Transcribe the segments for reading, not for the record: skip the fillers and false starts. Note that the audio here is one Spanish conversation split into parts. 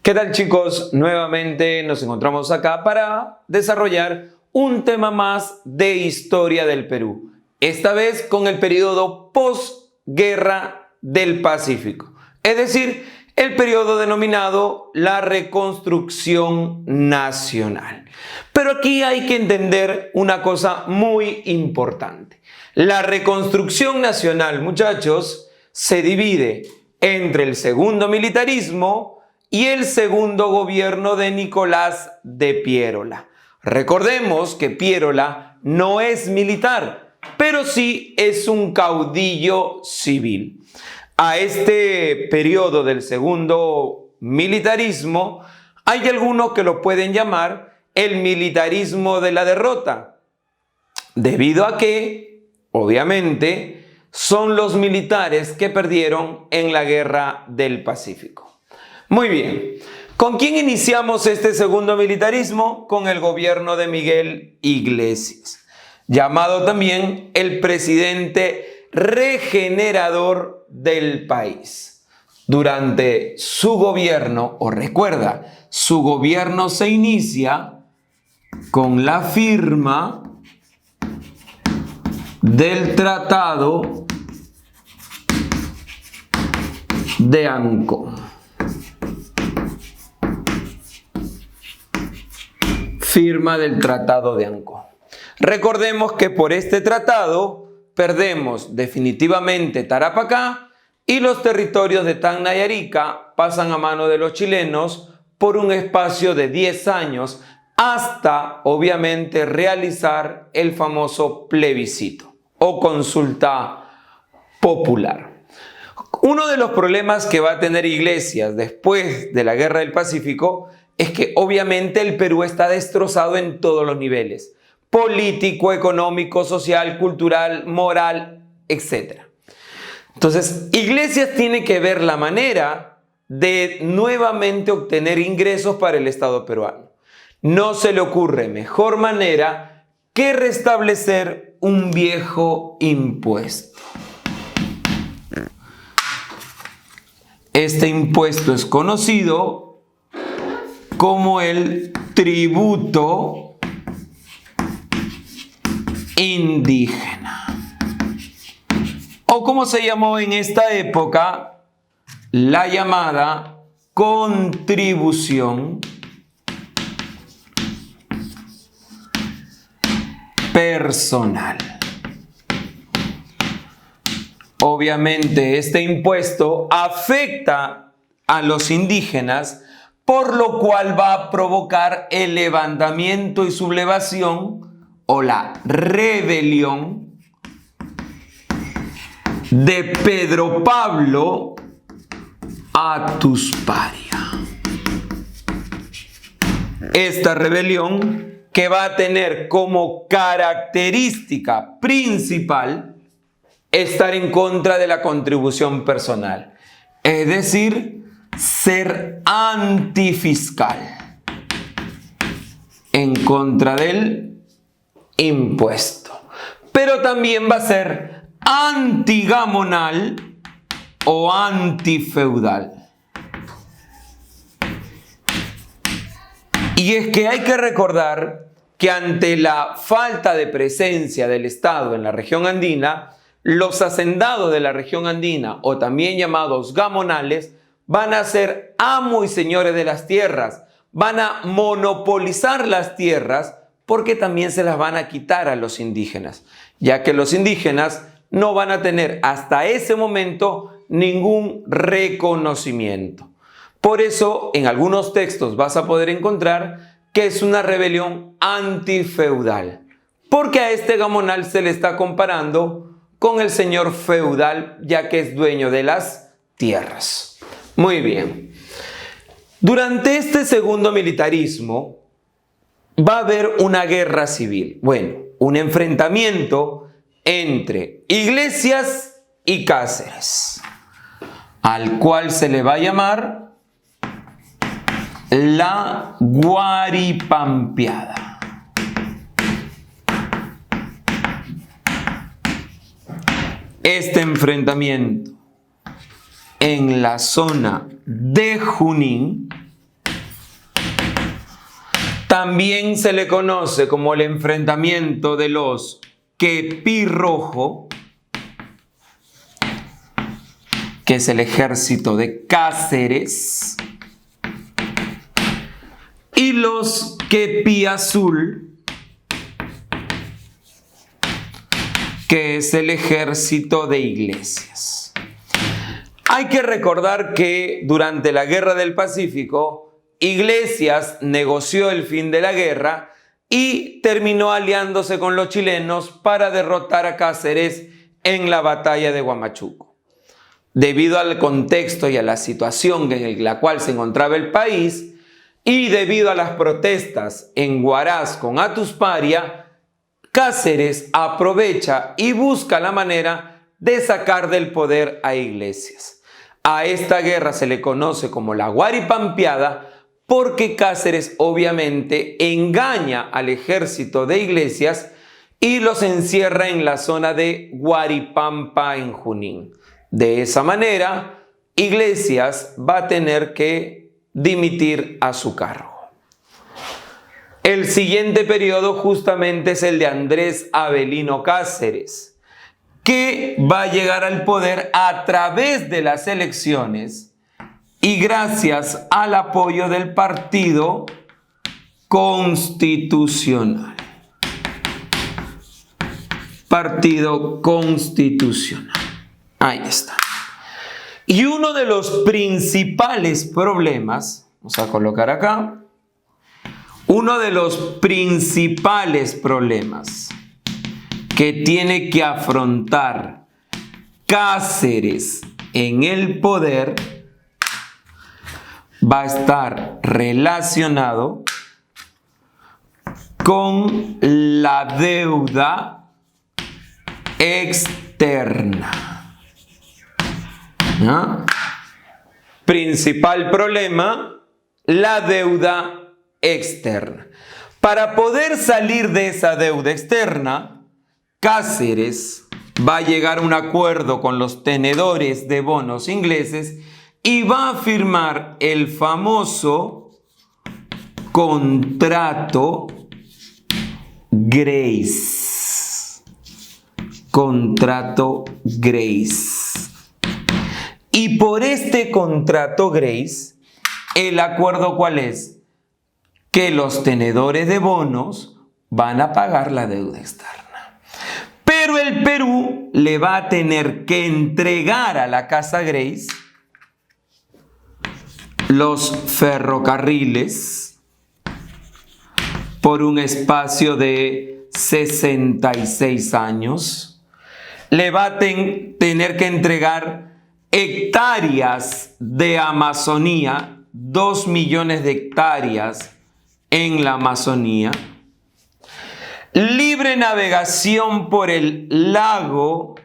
¿Qué tal, chicos? Nuevamente nos encontramos acá para desarrollar un tema más de historia del Perú. Esta vez con el periodo posguerra del Pacífico. Es decir, el periodo denominado la Reconstrucción Nacional. Pero aquí hay que entender una cosa muy importante. La Reconstrucción Nacional, muchachos, se divide entre el segundo militarismo y el segundo gobierno de Nicolás de Piérola. Recordemos que Piérola no es militar, pero sí es un caudillo civil. A este periodo del segundo militarismo hay algunos que lo pueden llamar el militarismo de la derrota, debido a que, obviamente, son los militares que perdieron en la Guerra del Pacífico. Muy bien, ¿con quién iniciamos este segundo militarismo? Con el gobierno de Miguel Iglesias, llamado también el presidente regenerador del país. Durante su gobierno, o recuerda, su gobierno se inicia con la firma del Tratado de Ancón. Firma del Tratado de Ancón. Recordemos que por este tratado perdemos definitivamente Tarapacá y los territorios de Tacna y Arica pasan a mano de los chilenos por un espacio de 10 años hasta, obviamente, realizar el famoso plebiscito o consulta popular. Uno de los problemas que va a tener Iglesias después de la Guerra del Pacífico es que obviamente el Perú está destrozado en todos los niveles: político, económico, social, cultural, moral, etc. Entonces, Iglesias tiene que ver la manera de nuevamente obtener ingresos para el Estado peruano. No se le ocurre mejor manera que restablecer un viejo impuesto. Este impuesto es conocido como el tributo indígena, o como se llamó en esta época, la llamada contribución personal. Obviamente este impuesto afecta a los indígenas, por lo cual va a provocar el levantamiento y sublevación o la rebelión de Pedro Pablo Atusparia. Esta rebelión, que va a tener como característica principal estar en contra de la contribución personal, es decir, ser antifiscal, en contra del impuesto, pero también va a ser antigamonal o antifeudal. Y es que hay que recordar que ante la falta de presencia del Estado en la región andina, los hacendados de la región andina, o también llamados gamonales, van a ser amos y señores de las tierras, van a monopolizar las tierras porque también se las van a quitar a los indígenas, ya que los indígenas no van a tener hasta ese momento ningún reconocimiento. Por eso, en algunos textos vas a poder encontrar que es una rebelión antifeudal, porque a este gamonal se le está comparando con el señor feudal, ya que es dueño de las tierras. Muy bien. Durante este segundo militarismo va a haber una guerra civil. Bueno, un enfrentamiento entre Iglesias y Cáceres, al cual se le va a llamar la Guaripampeada. Este enfrentamiento en la zona de Junín También se le conoce como el enfrentamiento de los Quepirrojo, que es el ejército de Cáceres, y los Quepiazul, que es el ejército de Iglesias. Hay que recordar que durante la Guerra del Pacífico, Iglesias negoció el fin de la guerra y terminó aliándose con los chilenos para derrotar a Cáceres en la batalla de Huamachuco. Debido al contexto y a la situación en la cual se encontraba el país y debido a las protestas en Huaraz con Atusparia, Cáceres aprovecha y busca la manera de sacar del poder a Iglesias. A esta guerra se le conoce como la Guaripampeada porque Cáceres obviamente engaña al ejército de Iglesias y los encierra en la zona de Guaripampa en Junín. De esa manera, Iglesias va a tener que dimitir a su cargo. El siguiente periodo justamente es el de Andrés Avelino Cáceres, que va a llegar al poder a través de las elecciones y gracias al apoyo del Partido Constitucional. Partido Constitucional. Ahí está. Y uno de los principales problemas, vamos a colocar acá, uno de los principales problemas que tiene que afrontar Cáceres en el poder va a estar relacionado con la deuda externa. ¿Ah? Principal problema, la deuda externa. Para poder salir de esa deuda externa, Cáceres va a llegar a un acuerdo con los tenedores de bonos ingleses y va a firmar el famoso contrato Grace. Contrato Grace. Y por este contrato Grace, ¿el acuerdo cuál es? Que los tenedores de bonos van a pagar la deuda externa. Pero el Perú le va a tener que entregar a la Casa Grace los ferrocarriles por un espacio de 66 años. Le va a tener que entregar hectáreas de Amazonía, 2 millones de hectáreas en la Amazonía, libre navegación por el lago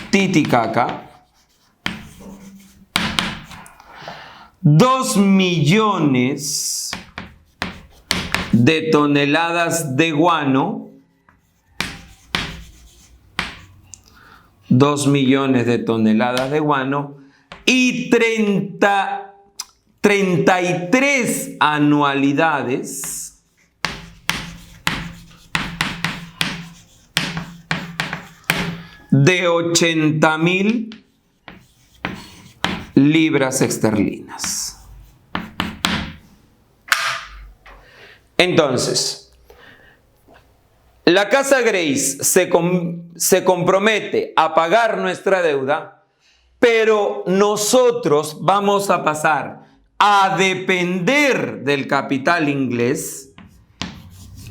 Titicaca, 2 millones de toneladas de guano, 2 millones de toneladas de guano y 33 anualidades de 80.000 libras esterlinas. Entonces, la Casa Grace se compromete a pagar nuestra deuda, pero nosotros vamos a pasar a depender del capital inglés,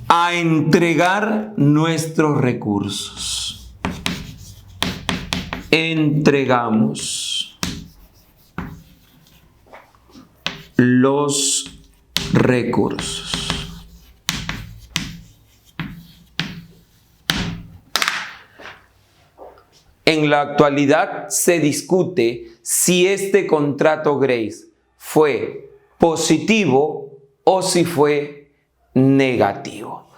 a entregar nuestros recursos. Entregamos los recursos. En la actualidad se discute si este contrato Grace fue positivo o si fue negativo.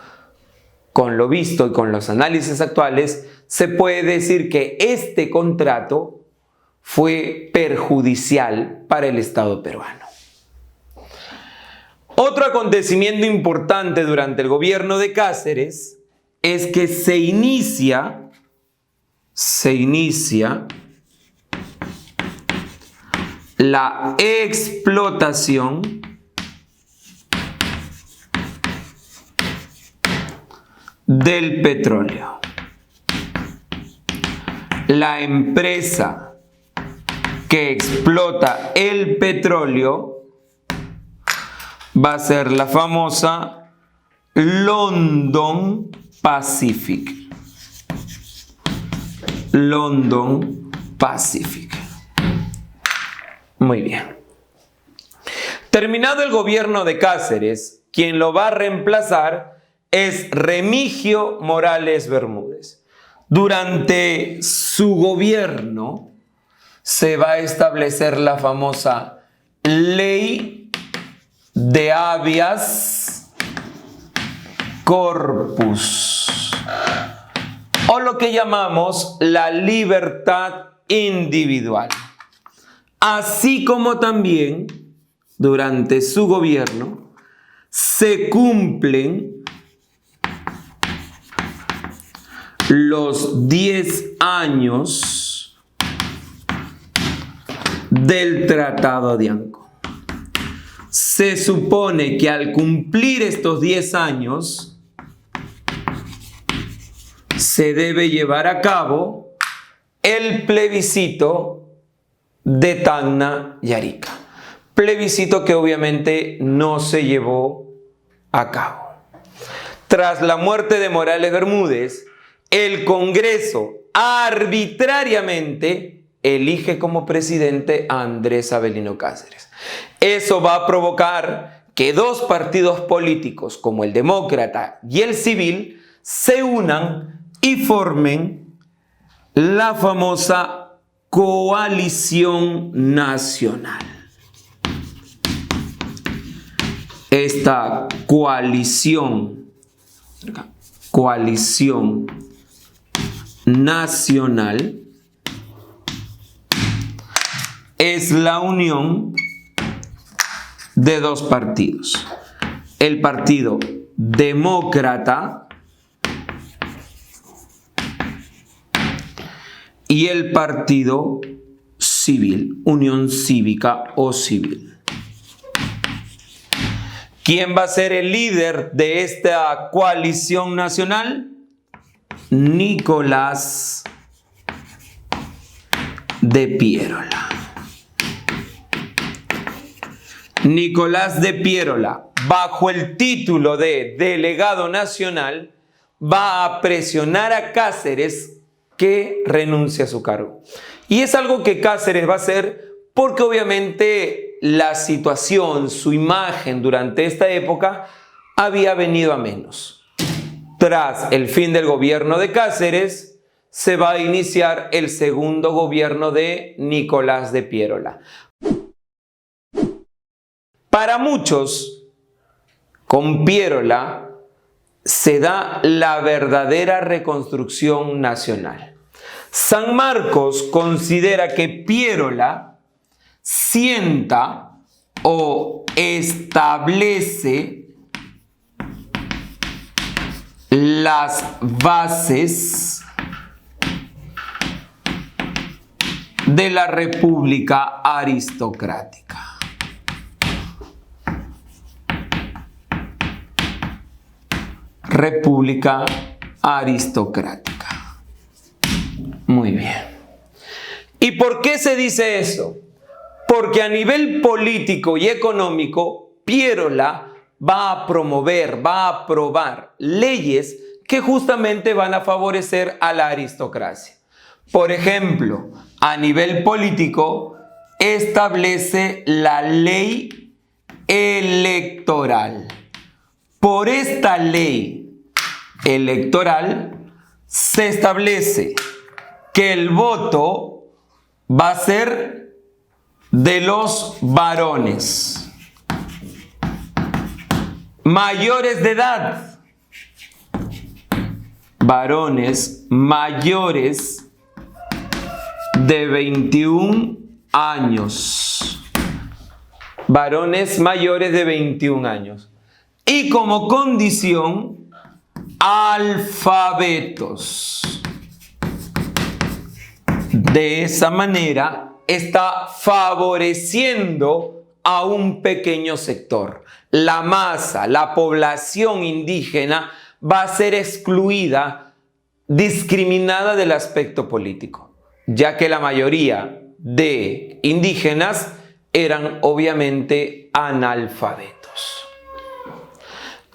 Con lo visto y con los análisis actuales, se puede decir que este contrato fue perjudicial para el Estado peruano. Otro acontecimiento importante durante el gobierno de Cáceres es que se inicia la explotación del petróleo. La empresa que explota el petróleo va a ser la famosa London Pacific. London Pacific. Muy bien. Terminado el gobierno de Cáceres, quien lo va a reemplazar es Remigio Morales Bermúdez. Durante su gobierno se va a establecer la famosa Ley de Habeas Corpus, o lo que llamamos la libertad individual. Así como también durante su gobierno se cumplen los 10 años del Tratado de Ancón. Se supone que al cumplir estos 10 años se debe llevar a cabo el plebiscito de Tacna y Arica. Plebiscito que obviamente no se llevó a cabo. Tras la muerte de Morales Bermúdez, el Congreso arbitrariamente elige como presidente a Andrés Avelino Cáceres. Eso va a provocar que dos partidos políticos como el Demócrata y el Civil se unan y formen la famosa Coalición Nacional. Esta coalición nacional es la unión de dos partidos: el Partido Demócrata y el Partido Civil, Unión Cívica o Civil. ¿Quién va a ser el líder de esta coalición nacional? Nicolás de Piérola. Nicolás de Piérola, bajo el título de delegado nacional, va a presionar a Cáceres que renuncie a su cargo. Y es algo que Cáceres va a hacer porque obviamente la situación, su imagen durante esta época había venido a menos. Tras el fin del gobierno de Cáceres, se va a iniciar el segundo gobierno de Nicolás de Piérola. Para muchos, con Piérola se da la verdadera reconstrucción nacional. San Marcos considera que Piérola sienta o establece las bases de la República aristocrática. República aristocrática. Muy bien. ¿Y por qué se dice eso? Porque a nivel político y económico, Piérola va a promover, va a aprobar leyes que justamente van a favorecer a la aristocracia. Por ejemplo, a nivel político, establece la ley electoral. Por esta ley electoral se establece que el voto va a ser de los varones mayores de edad, varones mayores de 21 años. varones mayores de 21 años. Y como condición, alfabetos. De esa manera está favoreciendo a un pequeño sector. La masa, la población indígena va a ser excluida, discriminada del aspecto político, ya que la mayoría de indígenas eran obviamente analfabetos.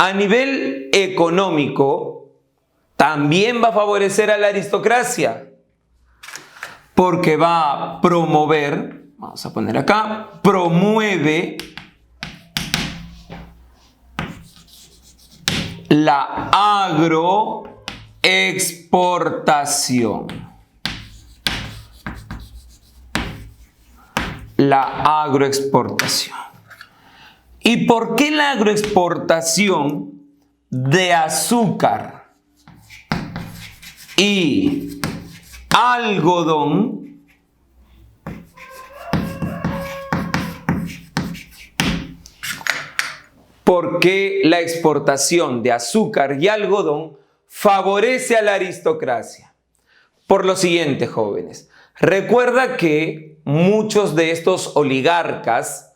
A nivel económico, también va a favorecer a la aristocracia, porque va a promover, vamos a poner acá, promueve la agroexportación. La agroexportación. ¿Y por qué la agroexportación de azúcar y algodón? Porque la exportación de azúcar y algodón favorece a la aristocracia. Por lo siguiente, jóvenes, recuerda que muchos de estos oligarcas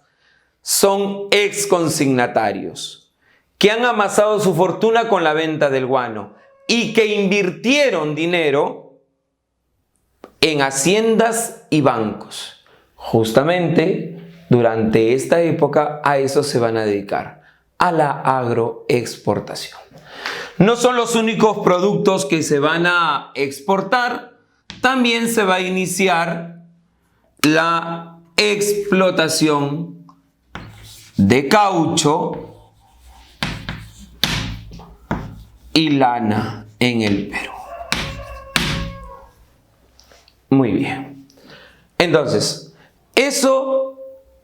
son exconsignatarios, que han amasado su fortuna con la venta del guano y que invirtieron dinero en haciendas y bancos. Justamente durante esta época a eso se van a dedicar, a la agroexportación. No son los únicos productos que se van a exportar, también se va a iniciar la explotación de caucho y lana en el Perú. Muy bien. Entonces, eso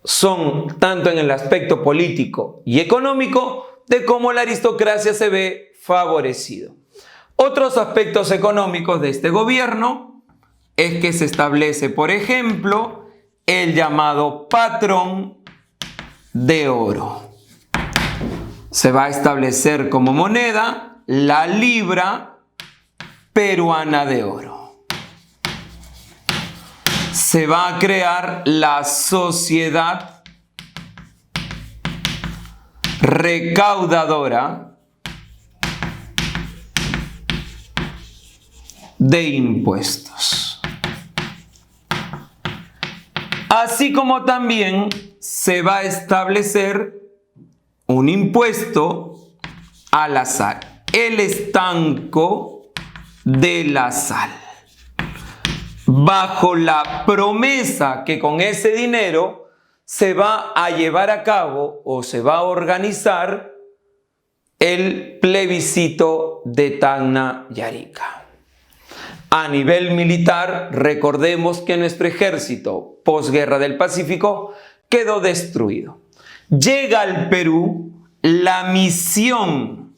son tanto en el aspecto político y económico de cómo la aristocracia se ve favorecido. Otros aspectos económicos de este gobierno es que se establece, por ejemplo, el llamado patrón de oro. Se va a establecer como moneda la libra peruana de oro. Se va a crear la sociedad recaudadora de impuestos. Así como también se va a establecer un impuesto a la sal, el estanco de la sal, bajo la promesa que con ese dinero se va a llevar a cabo o se va a organizar el plebiscito de Tacna y Arica. A nivel militar, recordemos que nuestro ejército posguerra del Pacífico quedó destruido. Llega al Perú la misión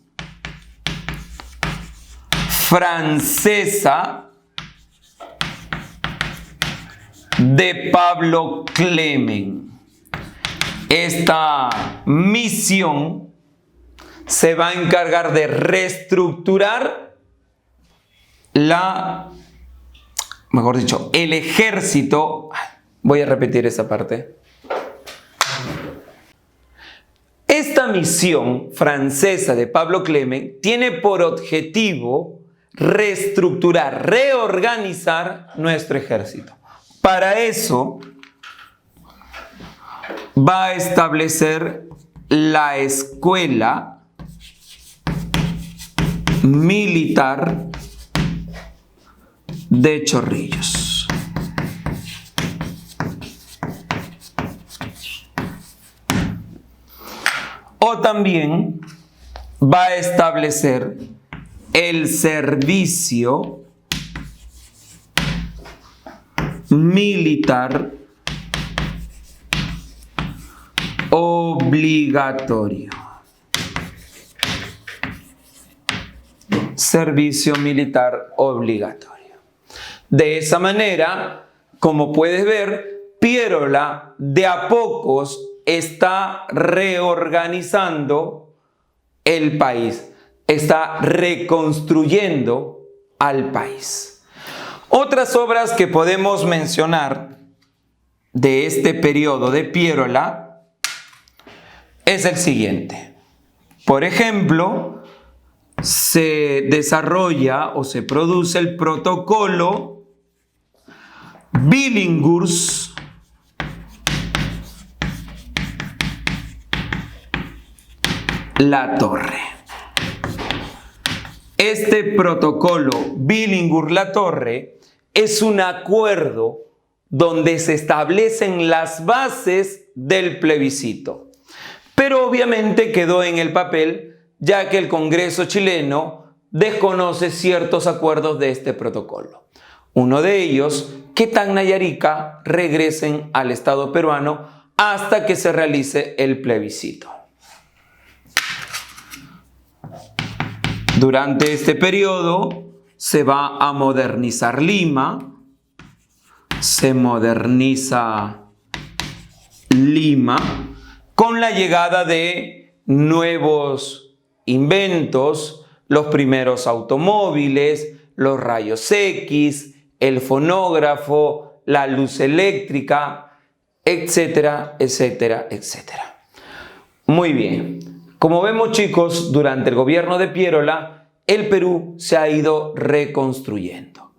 francesa de Pablo Clement. Esta misión se va a encargar de reestructurar el ejército. Voy a repetir esa parte. Esta misión francesa de Pablo Clement tiene por objetivo reestructurar, reorganizar nuestro ejército. Para eso va a establecer la escuela militar de Chorrillos. O también va a establecer el servicio militar obligatorio. Servicio militar obligatorio. De esa manera, como puedes ver, Pierola de a pocos está reorganizando el país, está reconstruyendo al país. Otras obras que podemos mencionar de este periodo de Piérola es el siguiente. Por ejemplo, se desarrolla o se produce el protocolo Billinghurst-La-Torre. Este protocolo Billinghurst-La-Torre es un acuerdo donde se establecen las bases del plebiscito, pero obviamente quedó en el papel, ya que el Congreso chileno desconoce ciertos acuerdos de este protocolo. Uno de ellos, que Tacna y Arica regresen al Estado peruano hasta que se realice el plebiscito. Durante este periodo se va a modernizar Lima, se moderniza Lima con la llegada de nuevos inventos, los primeros automóviles, los rayos X, el fonógrafo, la luz eléctrica, etcétera, etcétera, etcétera. Muy bien. Como vemos, chicos, durante el gobierno de Piérola, el Perú se ha ido reconstruyendo.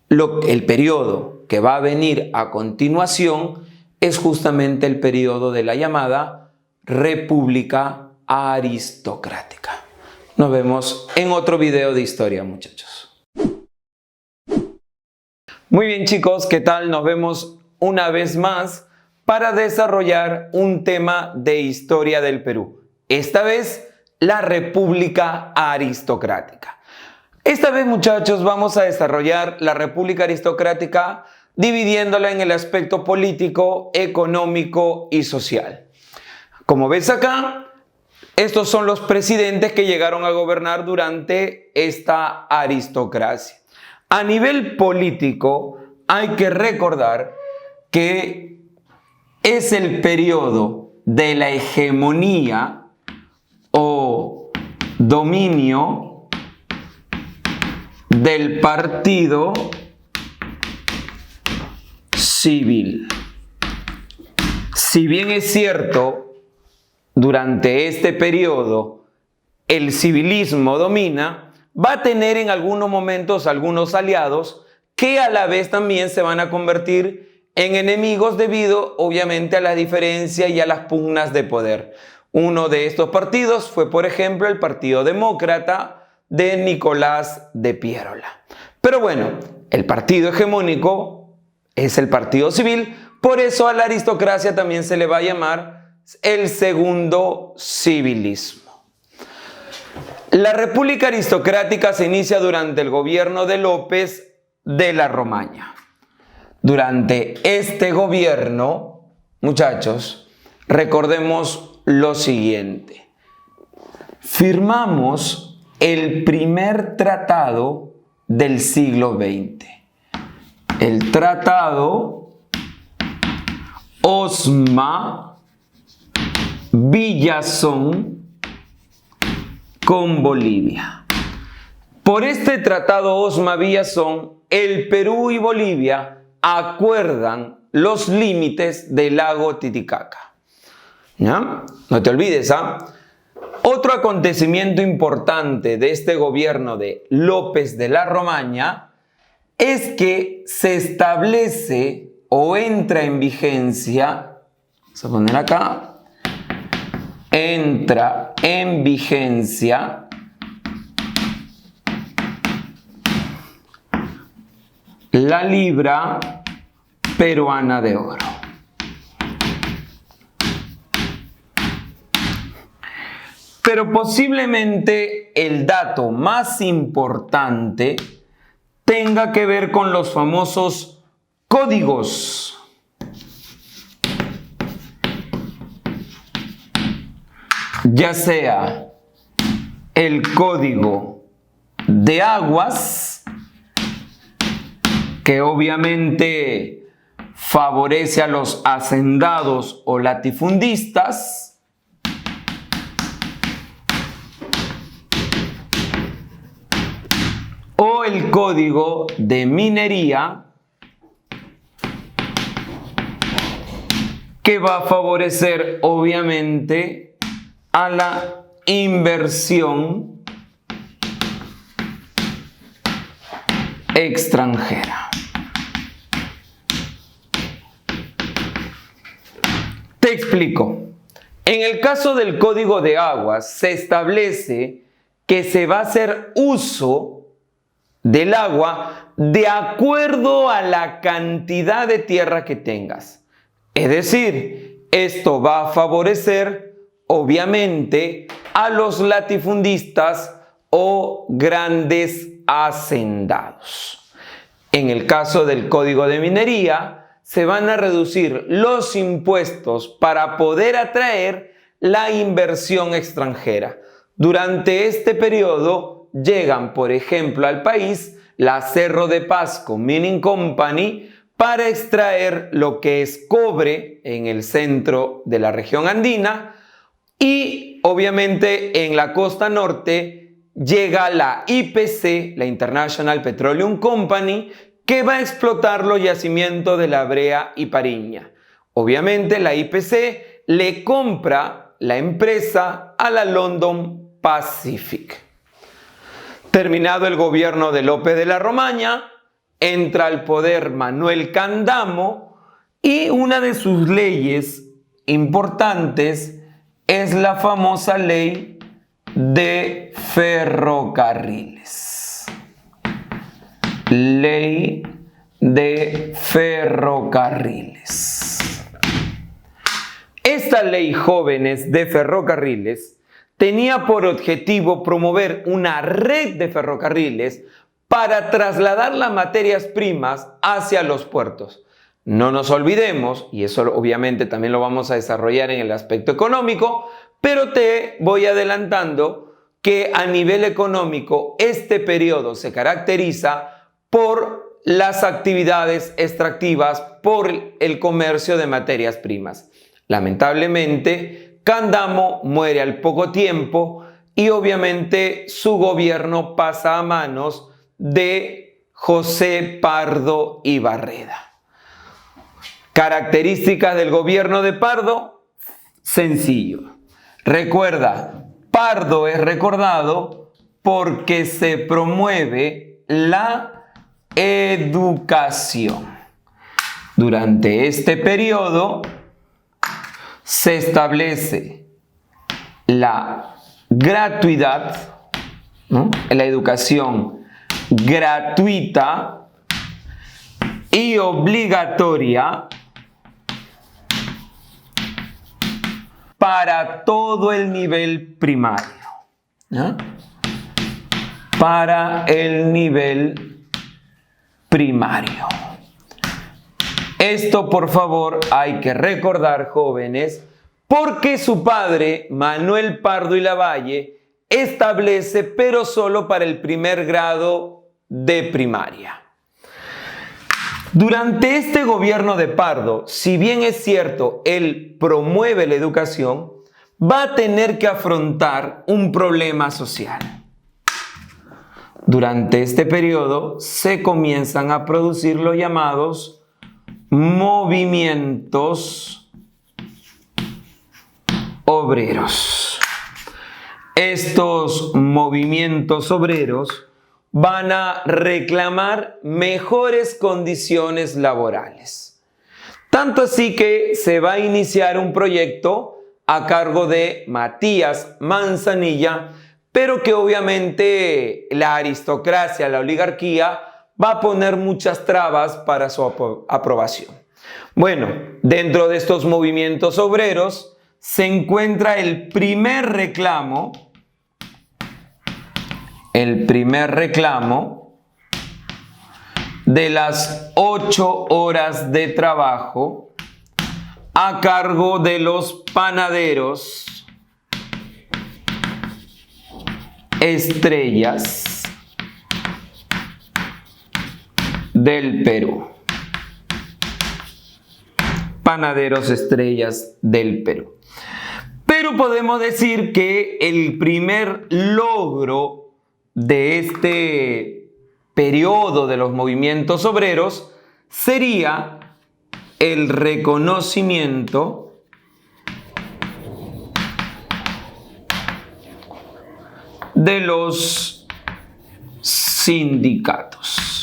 El periodo que va a venir a continuación es justamente el periodo de la llamada República Aristocrática. Nos vemos en otro video de historia, muchachos. Muy bien, chicos, ¿qué tal? Nos vemos una vez más para desarrollar un tema de historia del Perú. Esta vez, la República Aristocrática. Esta vez, muchachos, vamos a desarrollar la República Aristocrática dividiéndola en el aspecto político, económico y social. Como ves acá, estos son los presidentes que llegaron a gobernar durante esta aristocracia. A nivel político, hay que recordar que es el periodo de la hegemonía o dominio del partido civil. Si bien es cierto, durante este periodo el civilismo domina, va a tener en algunos momentos algunos aliados que a la vez también se van a convertir en enemigos debido obviamente a la diferencia y a las pugnas de poder. Uno de estos partidos fue, por ejemplo, el Partido Demócrata de Nicolás de Piérola. Pero bueno, el partido hegemónico es el partido civil, por eso a la aristocracia también se le va a llamar el segundo civilismo. La República Aristocrática se inicia durante el gobierno de López de la Romaña. Durante este gobierno, muchachos, recordemos lo siguiente. Firmamos el primer tratado del siglo XX. El tratado Osma-Villazón con Bolivia. Por este tratado Osma-Villazón, el Perú y Bolivia acuerdan los límites del lago Titicaca. ¿Ya? No te olvides, ¿ah? Otro acontecimiento importante de este gobierno de López de la Romaña es que se establece o entra en vigencia, vamos a poner acá, entra en vigencia la libra peruana de oro. Pero posiblemente el dato más importante tenga que ver con los famosos códigos. Ya sea el código de aguas, que obviamente favorece a los hacendados o latifundistas, o el Código de Minería, que va a favorecer obviamente a la inversión extranjera. Te explico. En el caso del Código de Aguas se establece que se va a hacer uso del agua de acuerdo a la cantidad de tierra que tengas. Es decir, esto va a favorecer obviamente a los latifundistas o grandes hacendados. En el caso del Código de Minería, se van a reducir los impuestos para poder atraer la inversión extranjera. Durante este periodo llegan, por ejemplo, al país la Cerro de Pasco Mining Company para extraer lo que es cobre en el centro de la región andina, y obviamente en la costa norte llega la IPC, la International Petroleum Company, que va a explotar los yacimientos de La Brea y Pariña. Obviamente la IPC le compra la empresa a la London Pacific. Terminado el gobierno de López de la Romaña, entra al poder Manuel Candamo y una de sus leyes importantes es la famosa ley de ferrocarriles. Ley de ferrocarriles. Esta ley, jóvenes, de ferrocarriles tenía por objetivo promover una red de ferrocarriles para trasladar las materias primas hacia los puertos. No nos olvidemos, y eso obviamente también lo vamos a desarrollar en el aspecto económico, pero te voy adelantando que a nivel económico este periodo se caracteriza por las actividades extractivas, por el comercio de materias primas. Lamentablemente, Candamo muere al poco tiempo y obviamente su gobierno pasa a manos de José Pardo y Barreda. Características del gobierno de Pardo, sencillo. Recuerda, Pardo es recordado porque se promueve la educación. Durante este periodo se establece la gratuidad, ¿no? La educación gratuita y obligatoria para todo el nivel primario, ¿no? Para el nivel primario. Esto, por favor, hay que recordar, jóvenes, porque su padre, Manuel Pardo y Lavalle, establece, pero solo para el primer grado de primaria. Durante este gobierno de Pardo, si bien es cierto, él promueve la educación, va a tener que afrontar un problema social. Durante este periodo se comienzan a producir los llamados movimientos obreros. Estos movimientos obreros van a reclamar mejores condiciones laborales. Tanto así que se va a iniciar un proyecto a cargo de Matías Manzanilla, pero que obviamente la aristocracia, la oligarquía, va a poner muchas trabas para su aprobación. Bueno, dentro de estos movimientos obreros se encuentra el primer reclamo de las 8 horas de trabajo a cargo de los panaderos estrellas del Perú. panaderos estrellas del Perú. Pero podemos decir que el primer logro de este periodo de los movimientos obreros sería el reconocimiento de los sindicatos.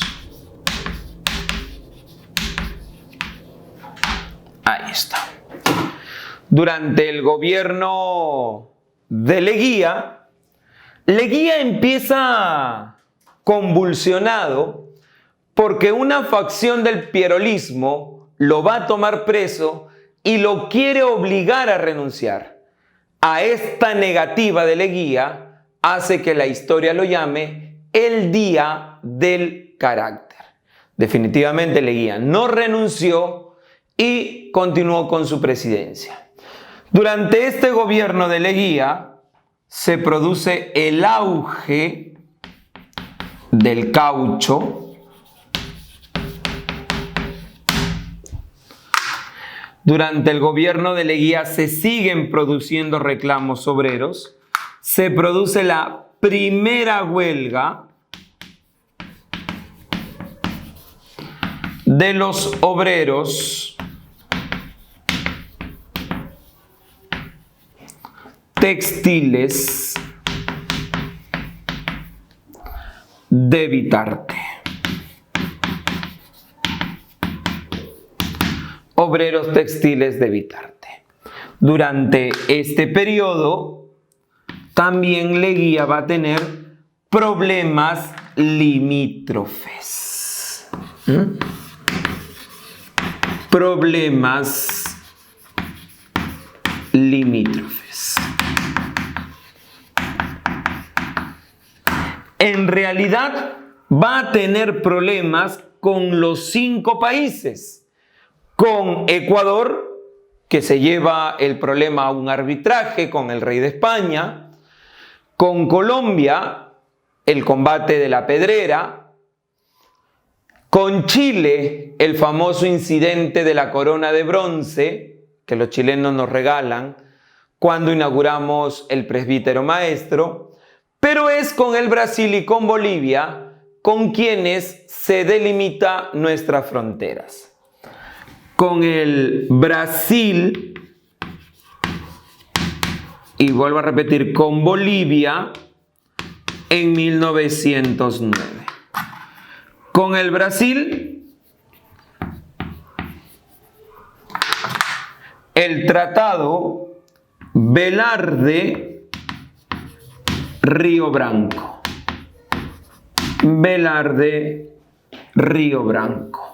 Ahí está. Durante el gobierno de Leguía, Leguía empieza convulsionado porque una facción del pierolismo lo va a tomar preso y lo quiere obligar a renunciar. A esta negativa de Leguía hace que la historia lo llame el Día del Carácter. Definitivamente Leguía no renunció y continuó con su presidencia. Durante este gobierno de Leguía se produce el auge del caucho, durante el gobierno de Leguía se siguen produciendo reclamos obreros, se produce la primera huelga de los obreros textiles de Vitarte. Obreros textiles de Vitarte. Durante este periodo, también Leguía va a tener problemas limítrofes. Problemas limítrofes. En realidad, va a tener problemas con los 5 países. Con Ecuador, que se lleva el problema a un arbitraje con el rey de España. Con Colombia, el combate de la Pedrera. Con Chile, el famoso incidente de la corona de bronce, que los chilenos nos regalan cuando inauguramos el presbítero maestro. Pero es con el Brasil y con Bolivia con quienes se delimita nuestras fronteras. Con el Brasil, y vuelvo a repetir, con Bolivia en 1909. Con el Brasil, el Tratado Velarde-Río Branco. Velarde-Río Branco.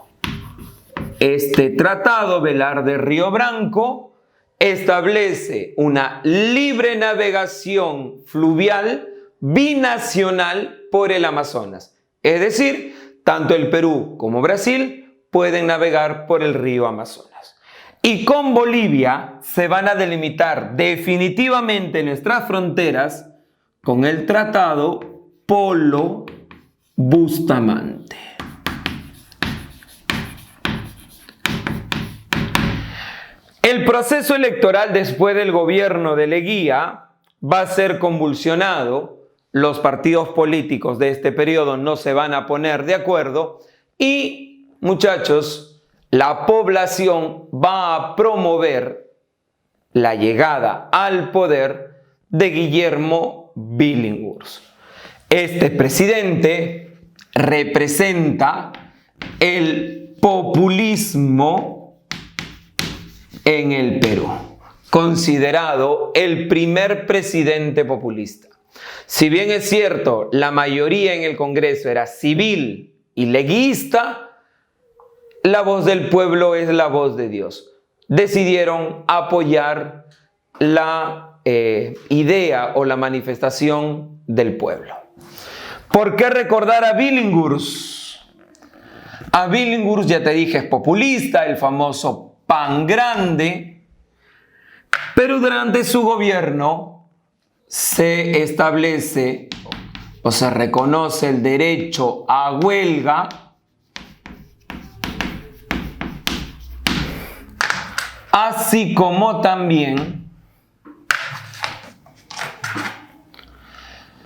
Este tratado Velarde-Río Branco establece una libre navegación fluvial binacional por el Amazonas. Es decir, tanto el Perú como Brasil pueden navegar por el río Amazonas. Y con Bolivia se van a delimitar definitivamente nuestras fronteras con el Tratado Polo Bustamante. El proceso electoral después del gobierno de Leguía va a ser convulsionado. Los partidos políticos de este periodo no se van a poner de acuerdo y, muchachos, la población va a promover la llegada al poder de Guillermo Billinghurst. Este presidente representa el populismo en el Perú, considerado el primer presidente populista. Si bien es cierto, la mayoría en el Congreso era civil y leguista, la voz del pueblo es la voz de Dios. Decidieron apoyar la idea o la manifestación del pueblo. ¿Por qué recordar a Billinghurst? A Billinghurst, ya te dije, es populista, el famoso pan grande, pero durante su gobierno se establece o se reconoce el derecho a huelga así como también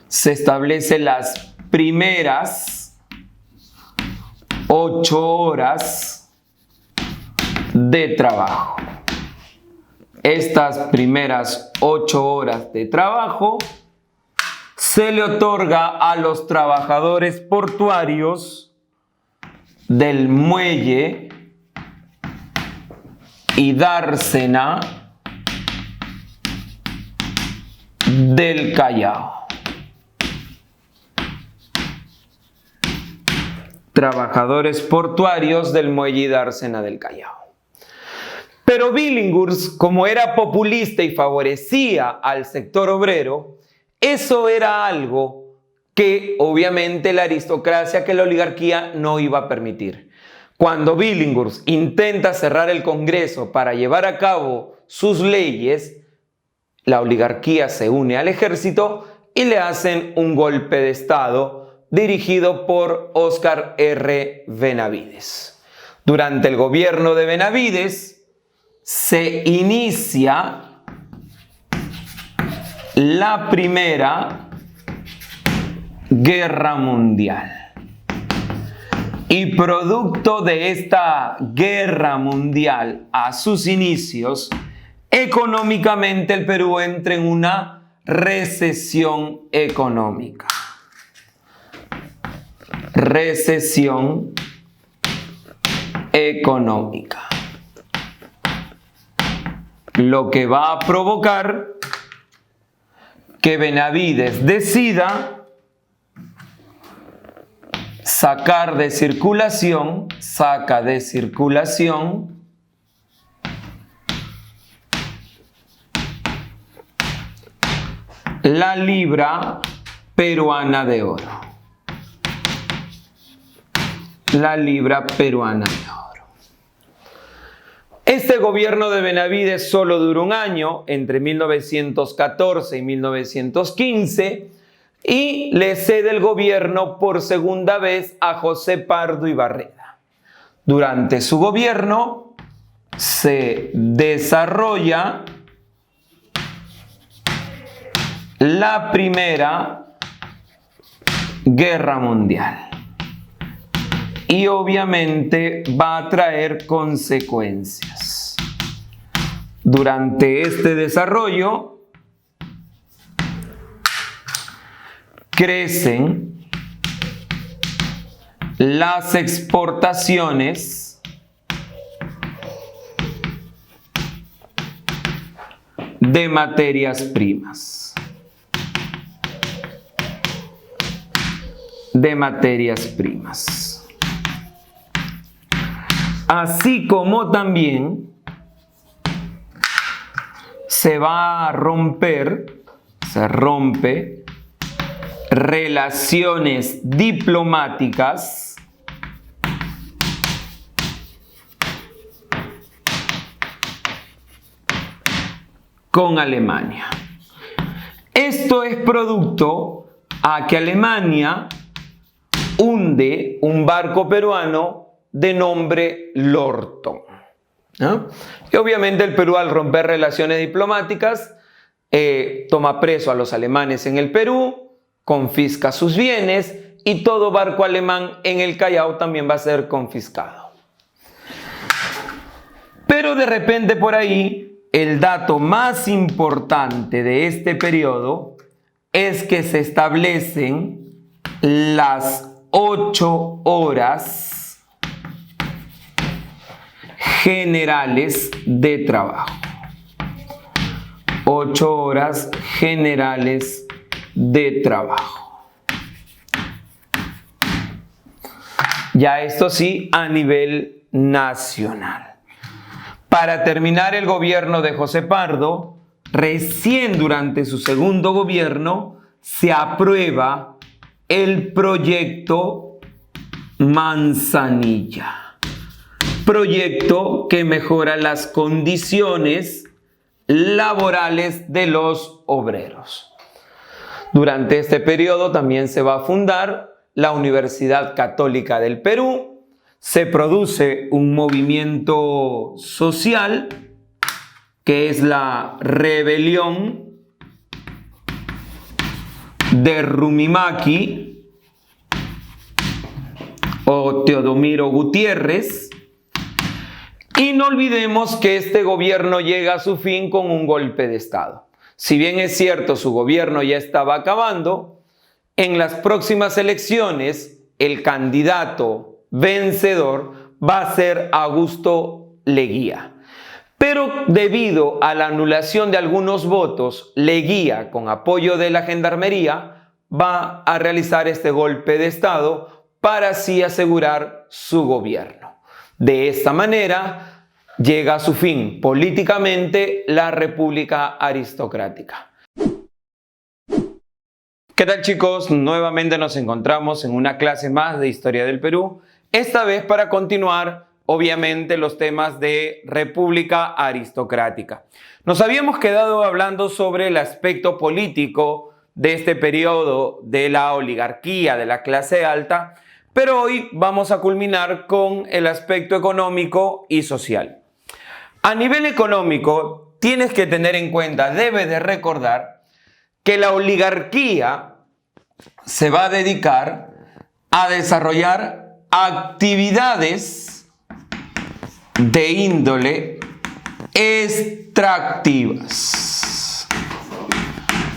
se establecen las primeras 8 horas de trabajo. Estas primeras 8 horas de trabajo se le otorga a los trabajadores portuarios del muelle y dársena del Callao. Trabajadores portuarios del muelle y dársena del Callao. Pero Billinghurst, como era populista y favorecía al sector obrero, eso era algo que obviamente la aristocracia, que la oligarquía no iba a permitir. Cuando Billinghurst intenta cerrar el Congreso para llevar a cabo sus leyes, la oligarquía se une al ejército y le hacen un golpe de Estado dirigido por Óscar R. Benavides. Durante el gobierno de Benavides se inicia la Primera Guerra Mundial. Y producto de esta guerra mundial a sus inicios, económicamente el Perú entra en una recesión económica. Recesión económica. Lo que va a provocar que Benavides decida saca de circulación la libra peruana de oro. La libra peruana de oro. Este gobierno de Benavides solo duró un año, entre 1914 y 1915, y le cede el gobierno por segunda vez a José Pardo y Barreda. Durante su gobierno se desarrolla la Primera Guerra Mundial. Y obviamente va a traer consecuencias. Durante este desarrollo crecen las exportaciones de materias primas. Así como también se rompe relaciones diplomáticas con Alemania. Esto es producto a que Alemania hunde un barco peruano de nombre Lorton, ¿no? Y obviamente el Perú, al romper relaciones diplomáticas, toma preso a los alemanes en el Perú, confisca sus bienes y todo barco alemán en el Callao también va a ser confiscado. Pero de repente por ahí, el dato más importante de este periodo es que se establecen las 8 horas generales de trabajo. 8 horas generales de trabajo. Ya esto sí, a nivel nacional. Para terminar el gobierno de José Pardo, recién durante su segundo gobierno se aprueba el proyecto Manzanilla. Proyecto que mejora las condiciones laborales de los obreros. Durante este periodo también se va a fundar la Universidad Católica del Perú, se produce un movimiento social que es la rebelión de Rumimaki o Teodomiro Gutiérrez. Y no olvidemos que este gobierno llega a su fin con un golpe de Estado. Si bien es cierto, su gobierno ya estaba acabando, en las próximas elecciones el candidato vencedor va a ser Augusto Leguía. Pero debido a la anulación de algunos votos, Leguía, con apoyo de la Gendarmería, va a realizar este golpe de Estado para así asegurar su gobierno. De esta manera llega a su fin políticamente la República Aristocrática. ¿Qué tal, chicos? Nuevamente nos encontramos en una clase más de Historia del Perú, esta vez para continuar obviamente los temas de República Aristocrática. Nos habíamos quedado hablando sobre el aspecto político de este periodo de la oligarquía, de la clase alta, pero hoy vamos a culminar con el aspecto económico y social. A nivel económico, tienes que tener en cuenta, debes de recordar que la oligarquía se va a dedicar a desarrollar actividades de índole extractivas.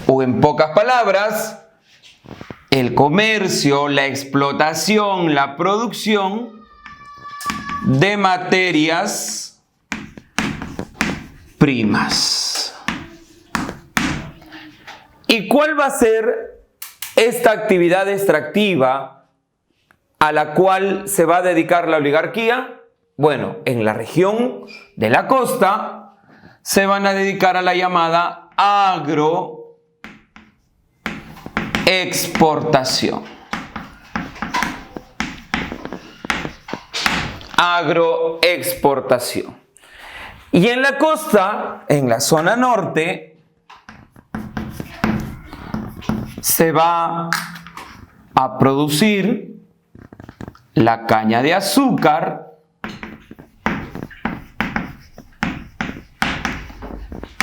O en pocas palabras, el comercio, la explotación, la producción de materias primas. ¿Y cuál va a ser esta actividad extractiva a la cual se va a dedicar la oligarquía? Bueno, en la región de la costa se van a dedicar a la llamada agroexportación. Agroexportación. Y en la costa, en la zona norte, se va a producir la caña de azúcar,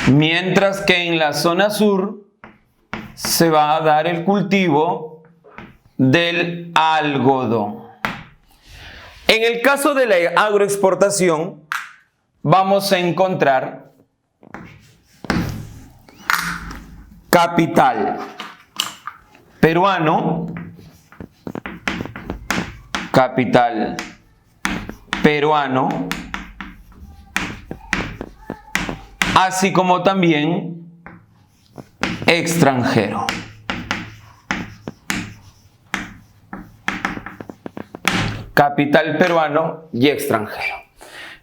mientras que en la zona sur se va a dar el cultivo del algodón. En el caso de la agroexportación, vamos a encontrar capital peruano, así como también extranjero. Capital peruano y extranjero.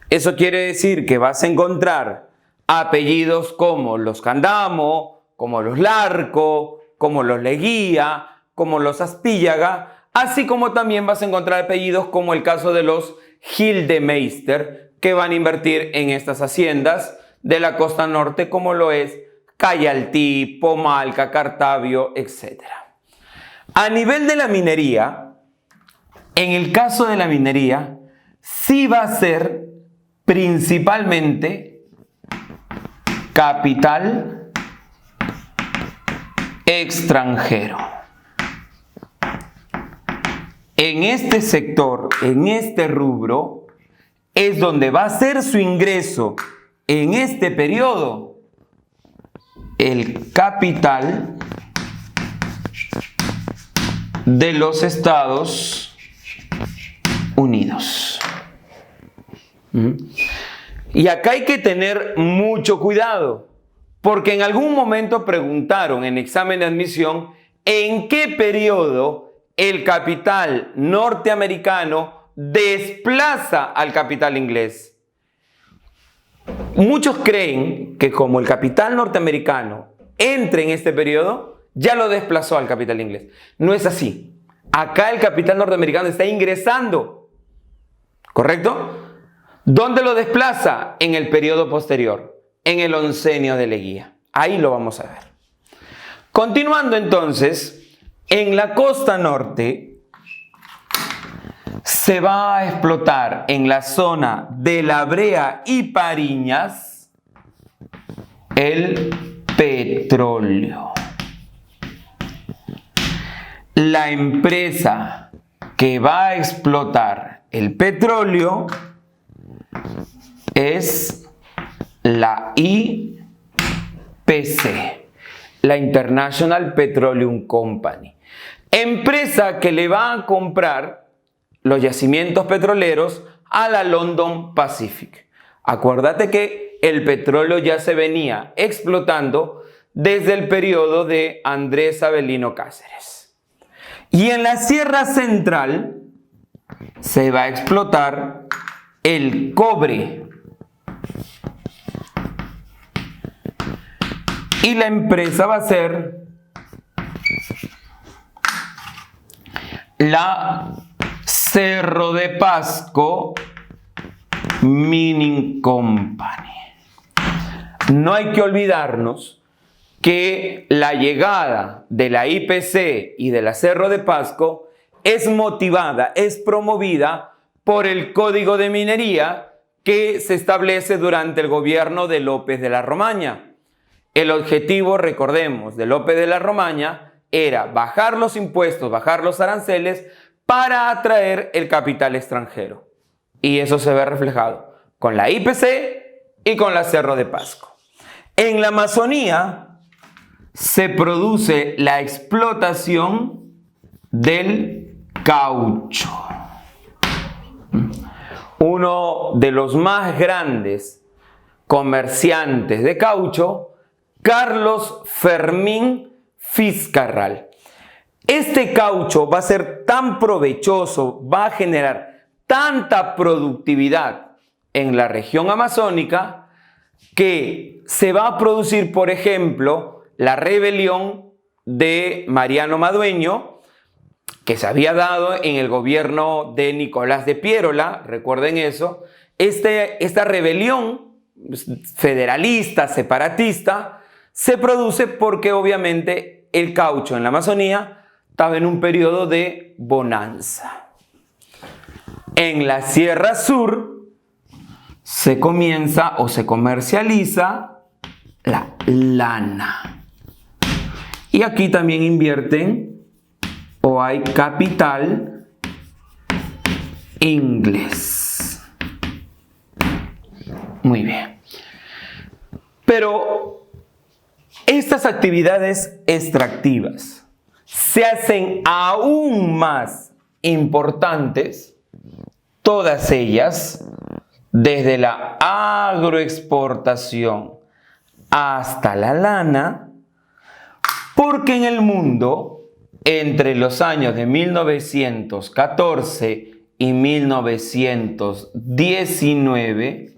Eso quiere decir que vas a encontrar apellidos como los Candamo, como los Larco, como los Leguía, como los Aspíllaga, así como también vas a encontrar apellidos como el caso de los Gildemeister, que van a invertir en estas haciendas de la costa norte, como lo es Cayaltí, Pomalca, Cartavio, etc. A nivel de la minería, en el caso de la minería, sí va a ser principalmente capital extranjero. En este sector, en este rubro, es donde va a ser su ingreso en este periodo el capital de los Estados Unidos. Y acá hay que tener mucho cuidado, porque en algún momento preguntaron en examen de admisión en qué periodo el capital norteamericano desplaza al capital inglés. Muchos creen que como el capital norteamericano entra en este periodo, ya lo desplazó al capital inglés. No es así. Acá el capital norteamericano está ingresando, ¿correcto? ¿Dónde lo desplaza? En el periodo posterior, en el oncenio de Leguía. Ahí lo vamos a ver. Continuando entonces, en la costa norte se va a explotar en la zona de La Brea y Pariñas el petróleo. La empresa que va a explotar el petróleo es la IPC, la International Petroleum Company. Empresa que le va a comprar los yacimientos petroleros a la London Pacific. Acuérdate que el petróleo ya se venía explotando desde el periodo de Andrés Avelino Cáceres. Y en la Sierra Central se va a explotar el cobre. Y la empresa va a ser la Cerro de Pasco Mining Company. No hay que olvidarnos que la llegada de la IPC y de la Cerro de Pasco es motivada, es promovida por el Código de Minería que se establece durante el gobierno de López de la Romaña. El objetivo, recordemos, de López de la Romaña era bajar los impuestos, bajar los aranceles para atraer el capital extranjero. Y eso se ve reflejado con la IPC y con la Cerro de Pasco. En la Amazonía se produce la explotación del caucho. Uno de los más grandes comerciantes de caucho, Carlos Fermín Fiscarral. Este caucho va a ser tan provechoso, va a generar tanta productividad en la región amazónica que se va a producir, por ejemplo, la rebelión de Mariano Madueño, que se había dado en el gobierno de Nicolás de Piérola, recuerden eso. Esta rebelión federalista, separatista, se produce porque obviamente el caucho en la Amazonía estaba en un periodo de bonanza. En la Sierra Sur se comienza o se comercializa la lana. Y aquí también invierten o hay capital inglés. Muy bien. Pero estas actividades extractivas se hacen aún más importantes, todas ellas, desde la agroexportación hasta la lana, porque en el mundo, entre los años de 1914 y 1919,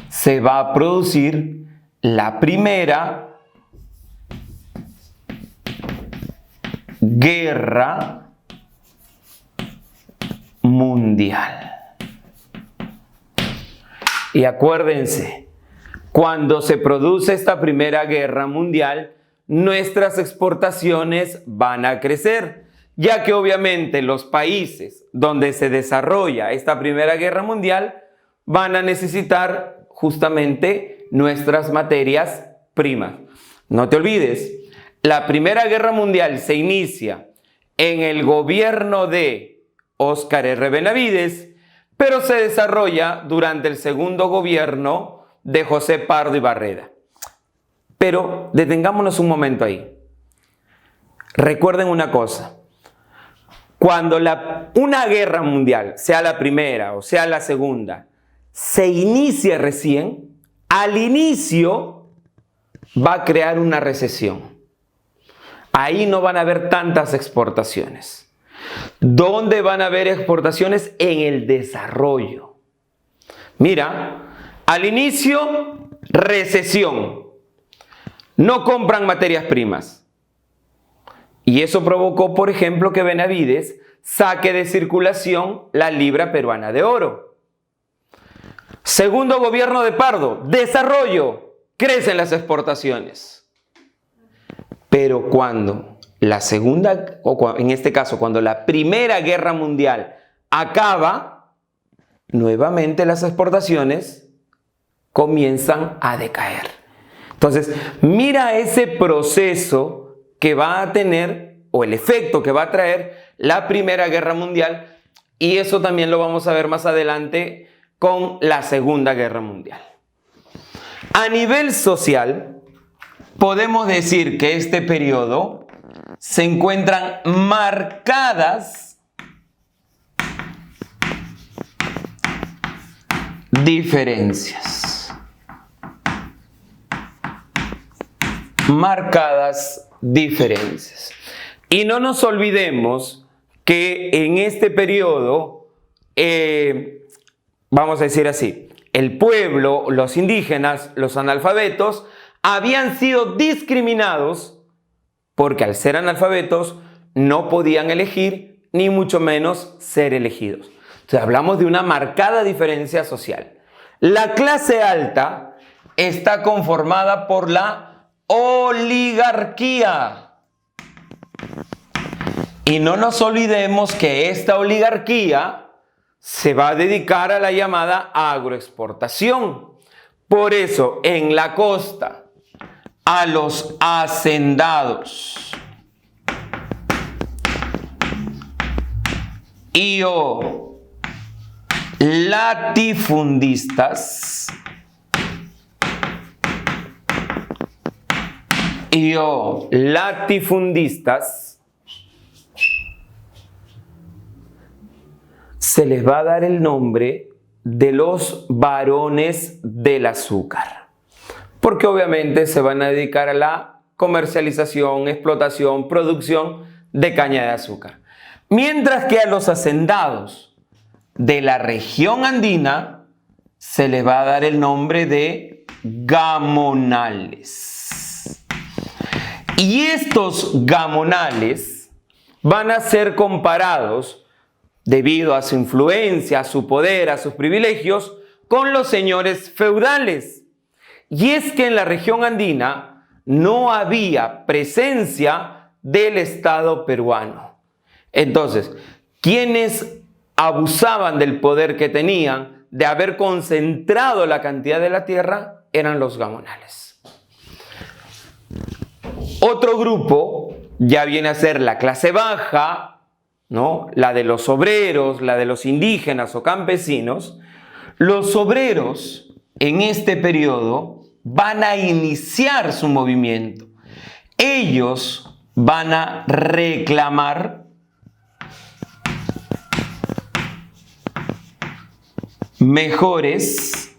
se va a producir la primera guerra mundial. Y acuérdense, cuando se produce esta primera guerra mundial, nuestras exportaciones van a crecer, ya que obviamente los países donde se desarrolla esta primera guerra mundial van a necesitar justamente nuestras materias primas. No te olvides, la Primera Guerra Mundial se inicia en el gobierno de Óscar R. Benavides, pero se desarrolla durante el segundo gobierno de José Pardo y Barreda. Pero detengámonos un momento ahí. Recuerden una cosa. Cuando una guerra mundial, sea la primera o sea la segunda, se inicia recién, al inicio va a crear una recesión. Ahí no van a haber tantas exportaciones. ¿Dónde van a haber exportaciones? En el desarrollo. Mira, al inicio, recesión. No compran materias primas. Y eso provocó, por ejemplo, que Benavides saque de circulación la libra peruana de oro. Segundo gobierno de Pardo, desarrollo, crecen las exportaciones. Pero cuando la segunda, o en este caso, cuando la Primera Guerra Mundial acaba, nuevamente las exportaciones comienzan a decaer. Entonces, mira ese proceso que va a tener, o el efecto que va a traer la Primera Guerra Mundial, y eso también lo vamos a ver más adelante con la Segunda Guerra Mundial. A nivel social, podemos decir que este periodo se encuentran marcadas diferencias. Marcadas diferencias. Y no nos olvidemos que en este periodo, vamos a decir así, el pueblo, los indígenas, los analfabetos, habían sido discriminados porque al ser analfabetos no podían elegir, ni mucho menos ser elegidos. Entonces hablamos de una marcada diferencia social. La clase alta está conformada por la oligarquía. Y no nos olvidemos que esta oligarquía se va a dedicar a la llamada agroexportación. Por eso, en la costa, a los hacendados y o latifundistas se les va a dar el nombre de los varones del azúcar, porque obviamente se van a dedicar a la comercialización, explotación, producción de caña de azúcar. Mientras que a los hacendados de la región andina se les va a dar el nombre de gamonales. Y estos gamonales van a ser comparados, debido a su influencia, a su poder, a sus privilegios, con los señores feudales. Y es que en la región andina no había presencia del Estado peruano. Entonces, quienes abusaban del poder que tenían, de haber concentrado la cantidad de la tierra, eran los gamonales. Otro grupo ya viene a ser la clase baja, ¿no? La de los obreros, la de los indígenas o campesinos. Los obreros en este periodo van a iniciar su movimiento. Ellos van a reclamar mejores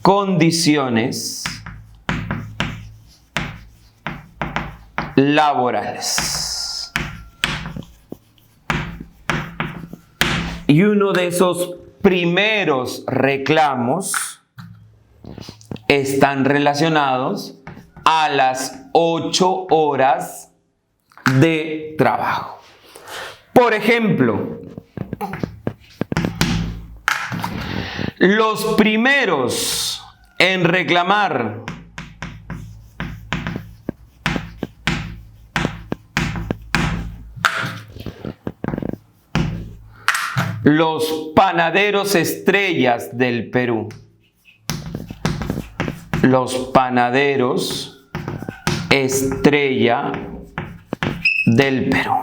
condiciones laborales. Y uno de esos primeros reclamos están relacionados a las 8 horas de trabajo. Por ejemplo, los primeros en reclamar los panaderos estrellas del Perú. Los panaderos estrella del Perú.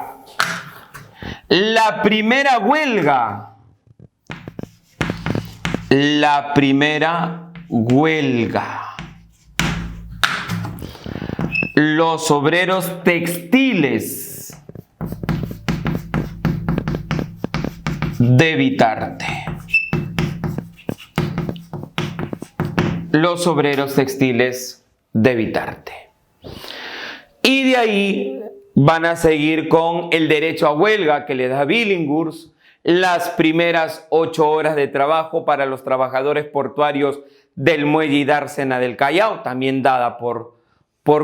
La primera huelga. La primera huelga. Los obreros textiles de Vitarte. Los obreros textiles de Vitarte. Y de ahí van a seguir con el derecho a huelga que le da Billinghurst, las primeras 8 horas de trabajo para los trabajadores portuarios del muelle y dársena del Callao, también dada por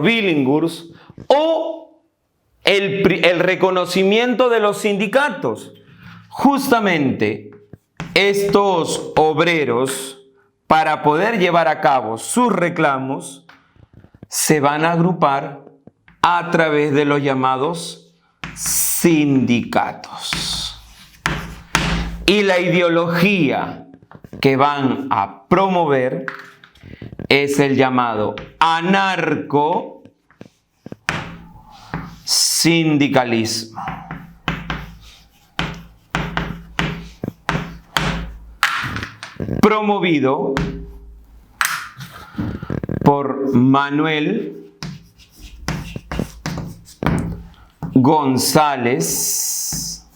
Billinghurst, o el reconocimiento de los sindicatos. Justamente estos obreros, para poder llevar a cabo sus reclamos, se van a agrupar a través de los llamados sindicatos. Y la ideología que van a promover es el llamado anarcosindicalismo. Promovido por Manuel González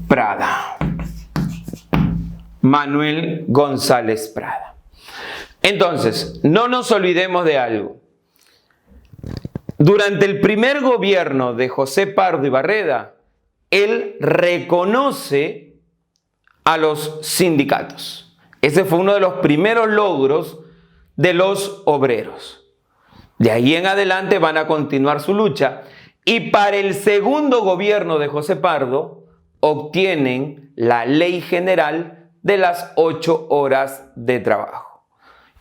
Prada. Manuel González Prada. Entonces, no nos olvidemos de algo. Durante el primer gobierno de José Pardo y Barreda, él reconoce a los sindicatos. Ese fue uno de los primeros logros de los obreros. De ahí en adelante van a continuar su lucha y para el segundo gobierno de José Pardo obtienen la Ley General de las 8 horas de trabajo.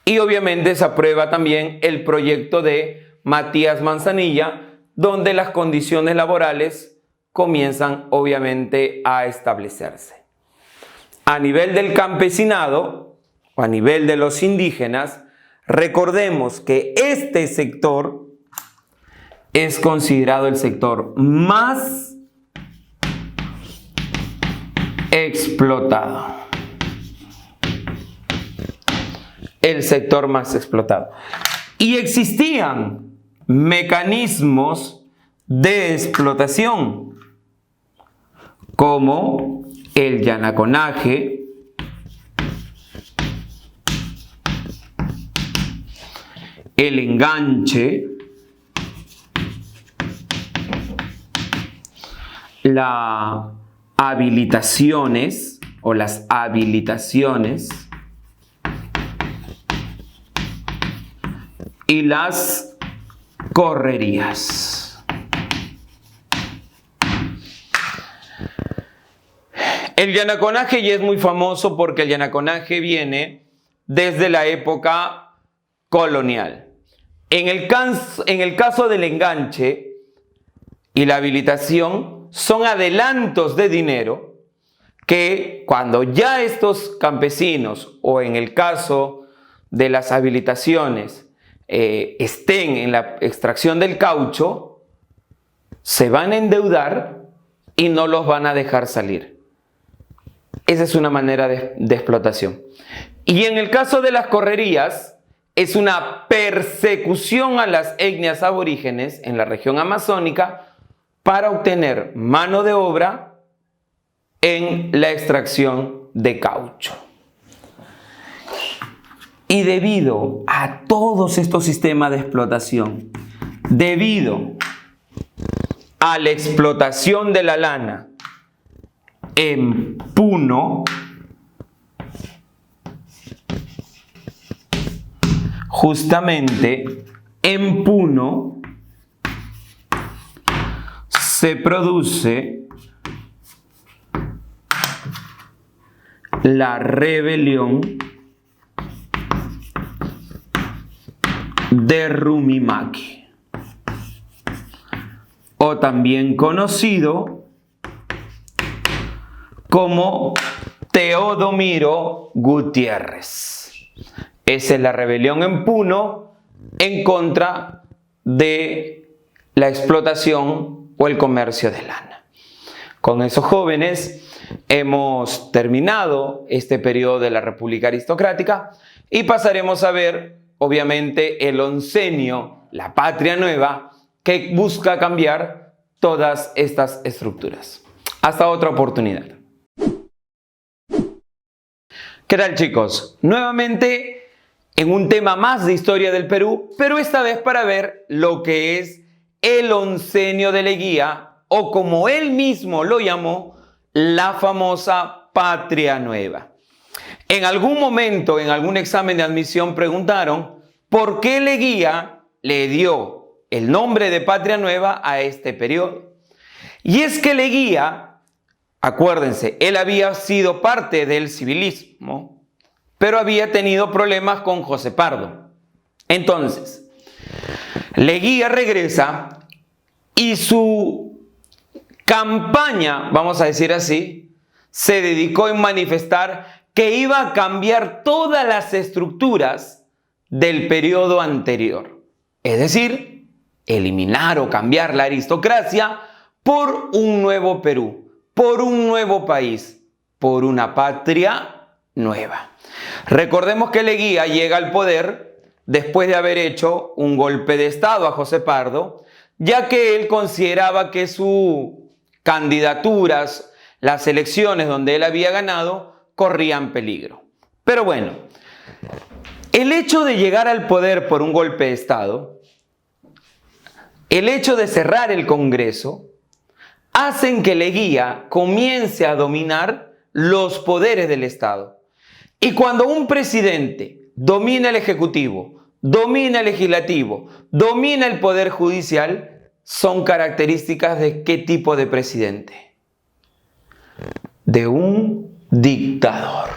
Y obviamente se aprueba también el proyecto de Matías Manzanilla, donde las condiciones laborales comienzan obviamente a establecerse. A nivel del campesinado o a nivel de los indígenas, recordemos que este sector es considerado el sector más explotado. El sector más explotado. Y existían mecanismos de explotación como el llanaconaje, el enganche, las habilitaciones y las correrías. El llanaconaje ya es muy famoso porque el llanaconaje viene desde la época colonial. En el caso del enganche y la habilitación son adelantos de dinero que cuando ya estos campesinos o en el caso de las habilitaciones estén en la extracción del caucho, se van a endeudar y no los van a dejar salir. Esa es una manera de explotación. Y en el caso de las correrías, es una persecución a las etnias aborígenes en la región amazónica para obtener mano de obra en la extracción de caucho. Y debido a todos estos sistemas de explotación, debido a la explotación de la lana en Puno, justamente en Puno se produce la rebelión de Rumimaki, o también conocido como Teodomiro Gutiérrez. Esa es la rebelión en Puno en contra de la explotación o el comercio de lana. Con esos jóvenes hemos terminado este periodo de la República Aristocrática y pasaremos a ver, obviamente, el oncenio, la Patria Nueva, que busca cambiar todas estas estructuras. Hasta otra oportunidad. ¿Qué tal, chicos? Nuevamente en un tema más de historia del Perú, pero esta vez para ver lo que es el oncenio de Leguía, o como él mismo lo llamó, la famosa Patria Nueva. En algún momento, en algún examen de admisión, preguntaron por qué Leguía le dio el nombre de Patria Nueva a este periodo. Y es que Leguía, acuérdense, él había sido parte del civilismo, pero había tenido problemas con José Pardo. Entonces, Leguía regresa y su campaña, vamos a decir así, se dedicó en manifestar que iba a cambiar todas las estructuras del periodo anterior. Es decir, eliminar o cambiar la aristocracia por un nuevo Perú, por un nuevo país, por una patria nueva. Recordemos que Leguía llega al poder después de haber hecho un golpe de Estado a José Pardo, ya que él consideraba que sus candidaturas, las elecciones donde él había ganado, corrían peligro. Pero bueno, el hecho de llegar al poder por un golpe de Estado, el hecho de cerrar el Congreso, hacen que Leguía comience a dominar los poderes del Estado. Y cuando un presidente domina el Ejecutivo, domina el Legislativo, domina el Poder Judicial, son características de ¿qué tipo de presidente? De un dictador.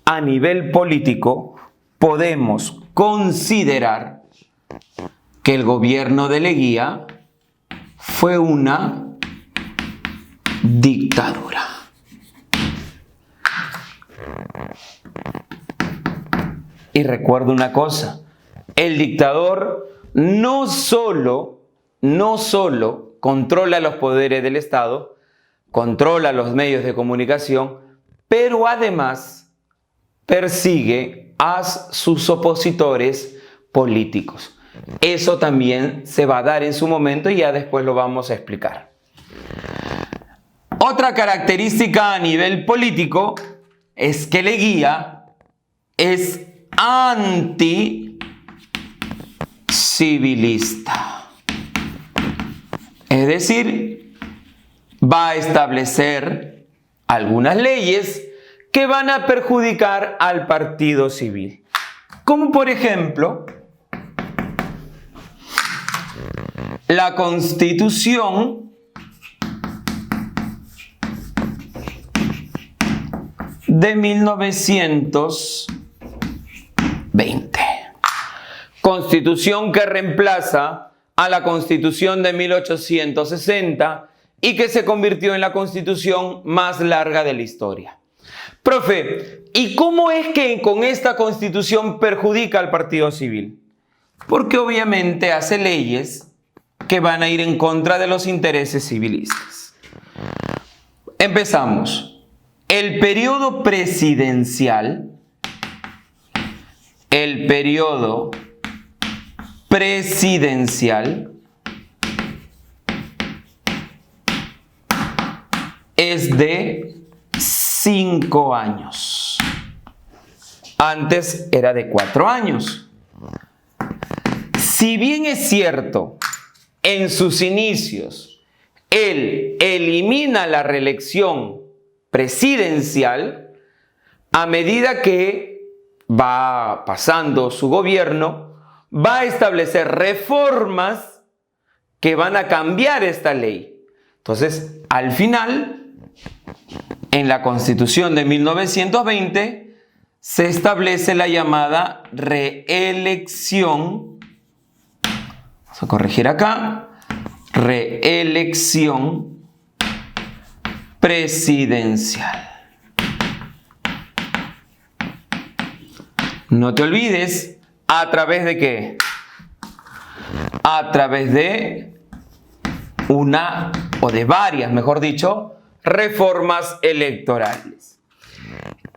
A nivel político, podemos considerar que el gobierno de Leguía fue una dictadura. Y recuerda una cosa, el dictador no solo controla los poderes del Estado, controla los medios de comunicación, pero además persigue a sus opositores políticos. Eso también se va a dar en su momento y ya después lo vamos a explicar. Otra característica a nivel político es que Leguía es anticivilista. Es decir, va a establecer algunas leyes que van a perjudicar al partido civil. Como por ejemplo, la Constitución de 1920. Constitución que reemplaza a la Constitución de 1860 y que se convirtió en la constitución más larga de la historia. Profe, ¿y cómo es que con esta constitución perjudica al partido civil? Porque obviamente hace leyes que van a ir en contra de los intereses civilistas. Empezamos. El periodo presidencial es de 5 años. Antes era de 4 años. Si bien es cierto, en sus inicios, él elimina la reelección presidencial, a medida que va pasando su gobierno, va a establecer reformas que van a cambiar esta ley. Entonces, al final, en la Constitución de 1920, se establece la llamada reelección. Vamos a corregir acá. Reelección presidencial. No te olvides, ¿a través de qué? A través de una, o de varias, mejor dicho, reformas electorales.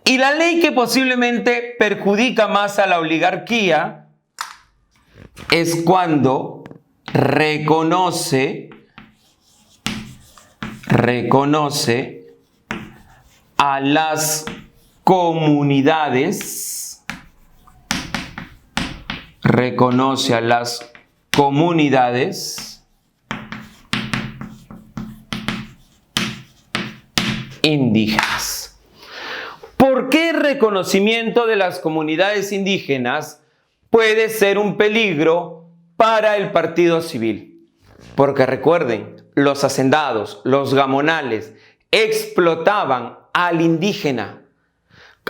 Y la ley que posiblemente perjudica más a la oligarquía es cuando reconoce a las comunidades, indígenas. ¿Por qué el reconocimiento de las comunidades indígenas puede ser un peligro para el partido civil? Porque recuerden, los hacendados, los gamonales, explotaban al indígena.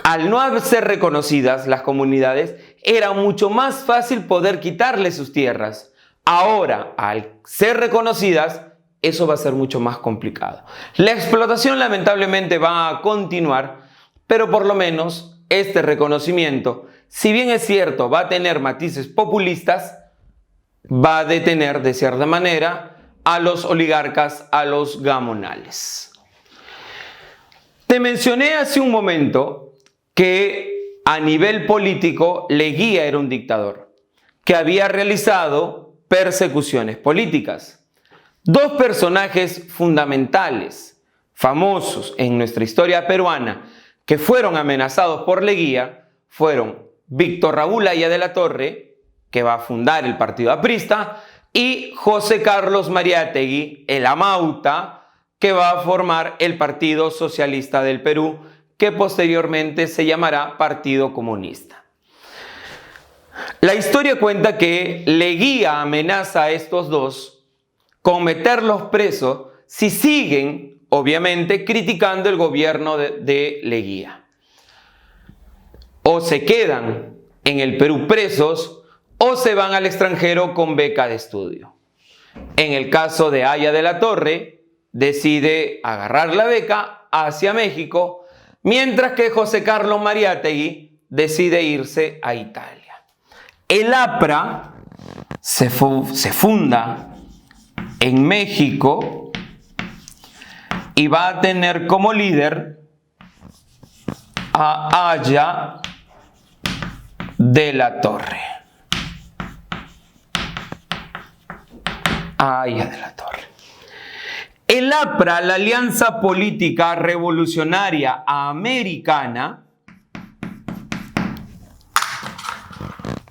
Al no ser reconocidas las comunidades, era mucho más fácil poder quitarle sus tierras. Ahora, al ser reconocidas, eso va a ser mucho más complicado. La explotación lamentablemente va a continuar, pero por lo menos este reconocimiento, si bien es cierto, va a tener matices populistas, va a detener de cierta manera a los oligarcas, a los gamonales. Te mencioné hace un momento que a nivel político Leguía era un dictador que había realizado persecuciones políticas. Dos personajes fundamentales, famosos en nuestra historia peruana, que fueron amenazados por Leguía, fueron Víctor Raúl Haya de la Torre, que va a fundar el partido aprista, y José Carlos Mariátegui, el Amauta, que va a formar el Partido Socialista del Perú, que posteriormente se llamará Partido Comunista. La historia cuenta que Leguía amenaza a estos dos con meterlos presos si siguen, obviamente, criticando el gobierno de Leguía. O se quedan en el Perú presos o se van al extranjero con beca de estudio. En el caso de Haya de la Torre, decide agarrar la beca hacia México, mientras que José Carlos Mariátegui decide irse a Italia. El APRA se funda en México y va a tener como líder a Haya de la Torre. Haya de la Torre. El APRA, la Alianza Política Revolucionaria Americana,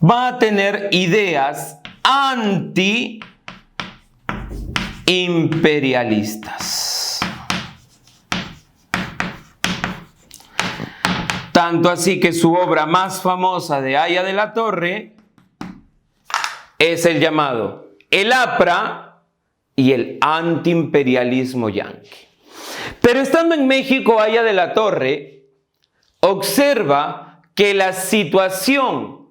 va a tener ideas anti-imperialistas. Tanto así que su obra más famosa de Haya de la Torre es el llamado El APRA y el antiimperialismo yanqui. Pero estando en México, Haya de la Torre observa que la situación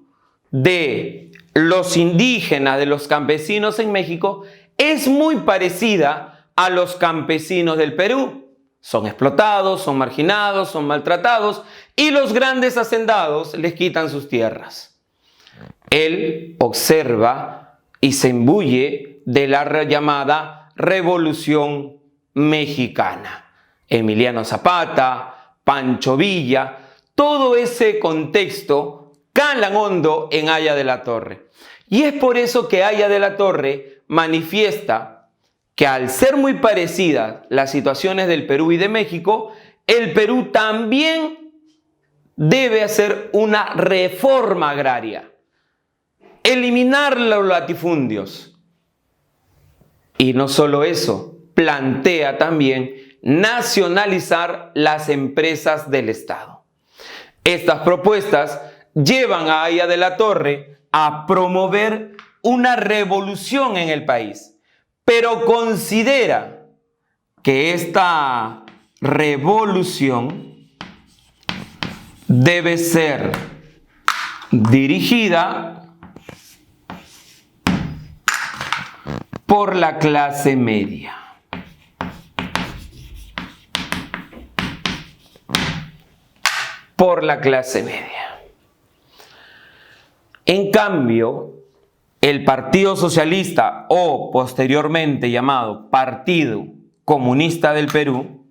de los indígenas, de los campesinos en México, es muy parecida a los campesinos del Perú. Son explotados, son marginados, son maltratados y los grandes hacendados les quitan sus tierras. Él observa y se imbuye de la llamada Revolución Mexicana. Emiliano Zapata, Pancho Villa, todo ese contexto calan hondo en Haya de la Torre. Y es por eso que Haya de la Torre manifiesta que al ser muy parecidas las situaciones del Perú y de México, el Perú también debe hacer una reforma agraria, eliminar los latifundios. Y no solo eso, plantea también nacionalizar las empresas del Estado. Estas propuestas llevan a Haya de la Torre a promover una revolución en el país, pero considera que esta revolución debe ser dirigida por la clase media. Por la clase media. En cambio, el Partido Socialista, o posteriormente llamado Partido Comunista del Perú,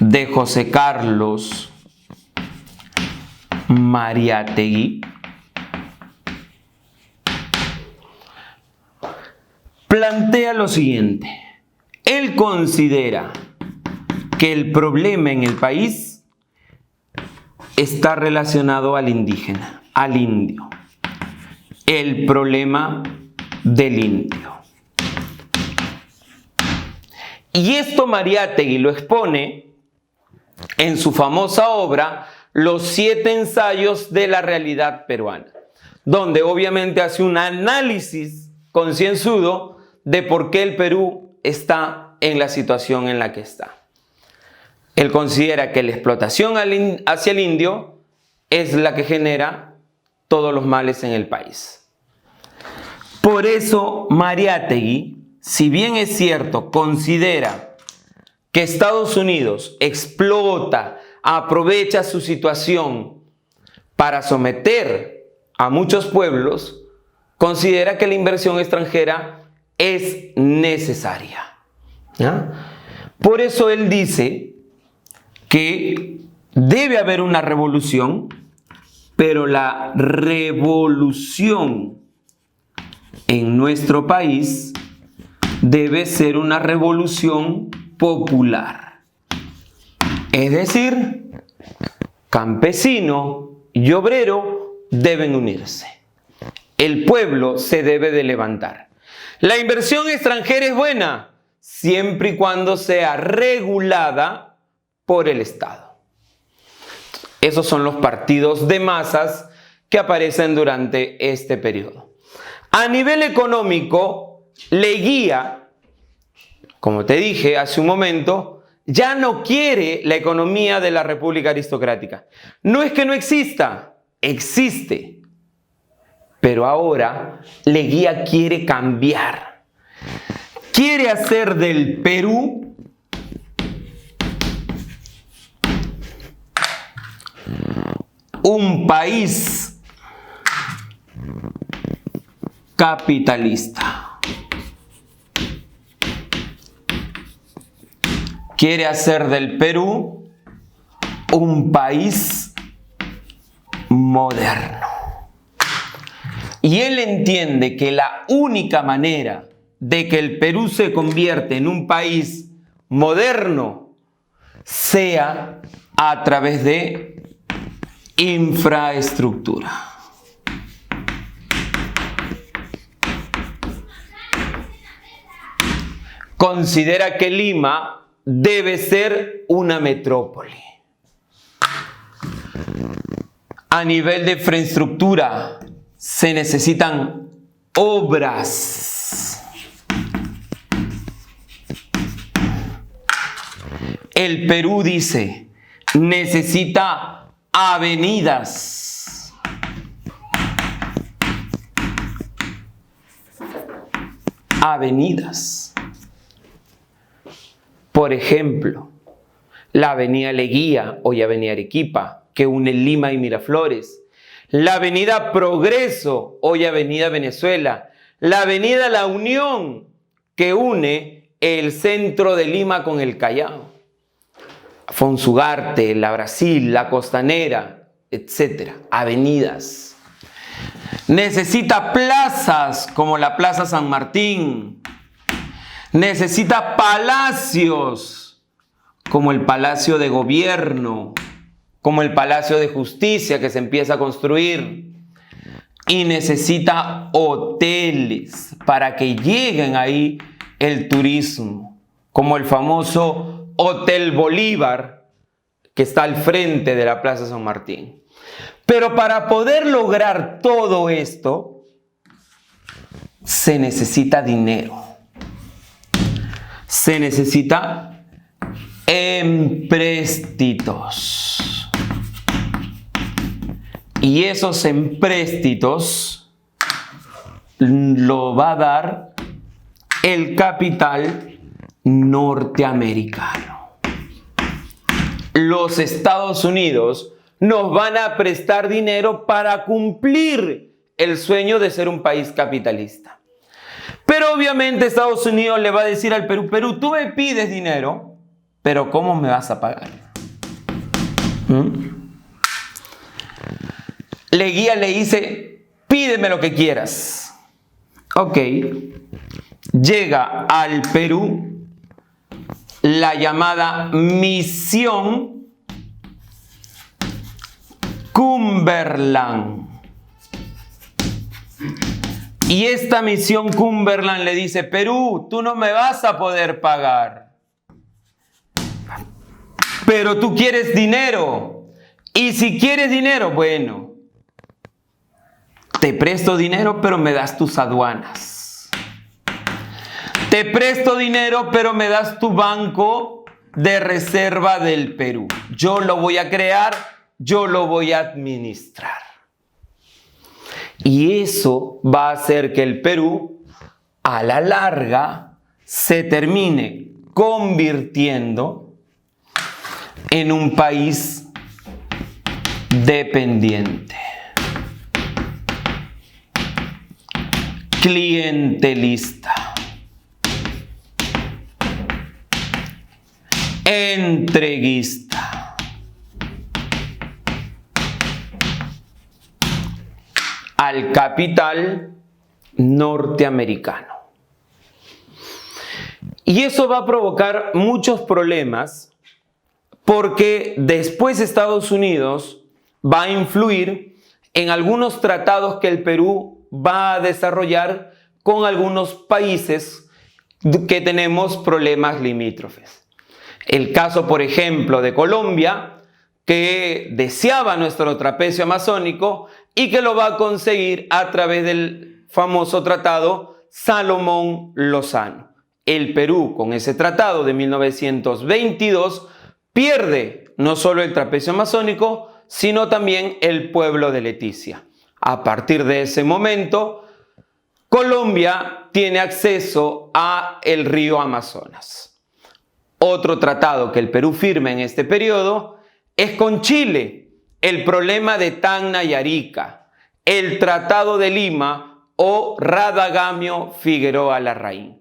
de José Carlos Mariátegui, plantea lo siguiente. Él considera que el problema en el país está relacionado al indígena, al indio. El problema del indio. Y esto Mariátegui lo expone en su famosa obra Los 7 ensayos de la realidad peruana, donde obviamente hace un análisis concienzudo de por qué el Perú está en la situación en la que está. Él considera que la explotación hacia el indio es la que genera todos los males en el país. Por eso Mariátegui si bien es cierto, considera que Estados Unidos explota, aprovecha su situación para someter a muchos pueblos, considera que la inversión extranjera es necesaria. ¿Ya? Por eso él dice que debe haber una revolución, pero la revolución en nuestro país debe ser una revolución popular. Es decir, campesino y obrero deben unirse. El pueblo se debe de levantar. La inversión extranjera es buena siempre y cuando sea regulada por el Estado. Esos son los partidos de masas que aparecen durante este periodo. A nivel económico, Leguía, como te dije hace un momento, ya no quiere la economía de la República Aristocrática. No es que no exista, existe. Pero ahora Leguía quiere cambiar. Quiere hacer del Perú un país capitalista. Quiere hacer del Perú un país moderno. Y él entiende que la única manera de que el Perú se convierta en un país moderno sea a través de infraestructura. Considera que Lima debe ser una metrópoli. A nivel de infraestructura se necesitan obras. El Perú, dice, necesita avenidas. Avenidas. Por ejemplo, la avenida Leguía, hoy avenida Arequipa, que une Lima y Miraflores. La avenida Progreso, hoy avenida Venezuela. La avenida La Unión, que une el centro de Lima con el Callao. Fonsugarte, La Brasil, La Costanera, etc. Avenidas. Necesita plazas como la Plaza San Martín. Necesita palacios como el Palacio de Gobierno, como el Palacio de Justicia que se empieza a construir. Y necesita hoteles para que lleguen ahí el turismo, como el famoso Hotel Bolívar que está al frente de la Plaza San Martín. Pero para poder lograr todo esto, se necesita dinero. Se necesita empréstitos. Y esos empréstitos lo va a dar el capital norteamericano. Los Estados Unidos nos van a prestar dinero para cumplir el sueño de ser un país capitalista. Pero obviamente Estados Unidos le va a decir al Perú: Perú, tú me pides dinero, pero ¿cómo me vas a pagar? Leguía le dice: pídeme lo que quieras. Ok. Llega al Perú la llamada Misión Cumberland. Y esta Misión Cumberland le dice: Perú, tú no me vas a poder pagar, pero tú quieres dinero. Y si quieres dinero, bueno, te presto dinero, pero me das tus aduanas. Te presto dinero, pero me das tu banco de reserva del Perú. Yo lo voy a crear, yo lo voy a administrar. Y eso va a hacer que el Perú, a la larga, se termine convirtiendo en un país dependiente, clientelista, entreguista, al capital norteamericano. Y eso va a provocar muchos problemas porque después Estados Unidos va a influir en algunos tratados que el Perú va a desarrollar con algunos países que tenemos problemas limítrofes. El caso, por ejemplo, de Colombia, que deseaba nuestro trapecio amazónico y que lo va a conseguir a través del famoso tratado Salomón-Lozano. El Perú, con ese tratado de 1922, pierde no solo el trapecio amazónico, sino también el pueblo de Leticia. A partir de ese momento, Colombia tiene acceso a el río Amazonas. Otro tratado que el Perú firma en este periodo es con Chile, el problema de Tacna y Arica, el Tratado de Lima o Radagamio Figueroa Larraín.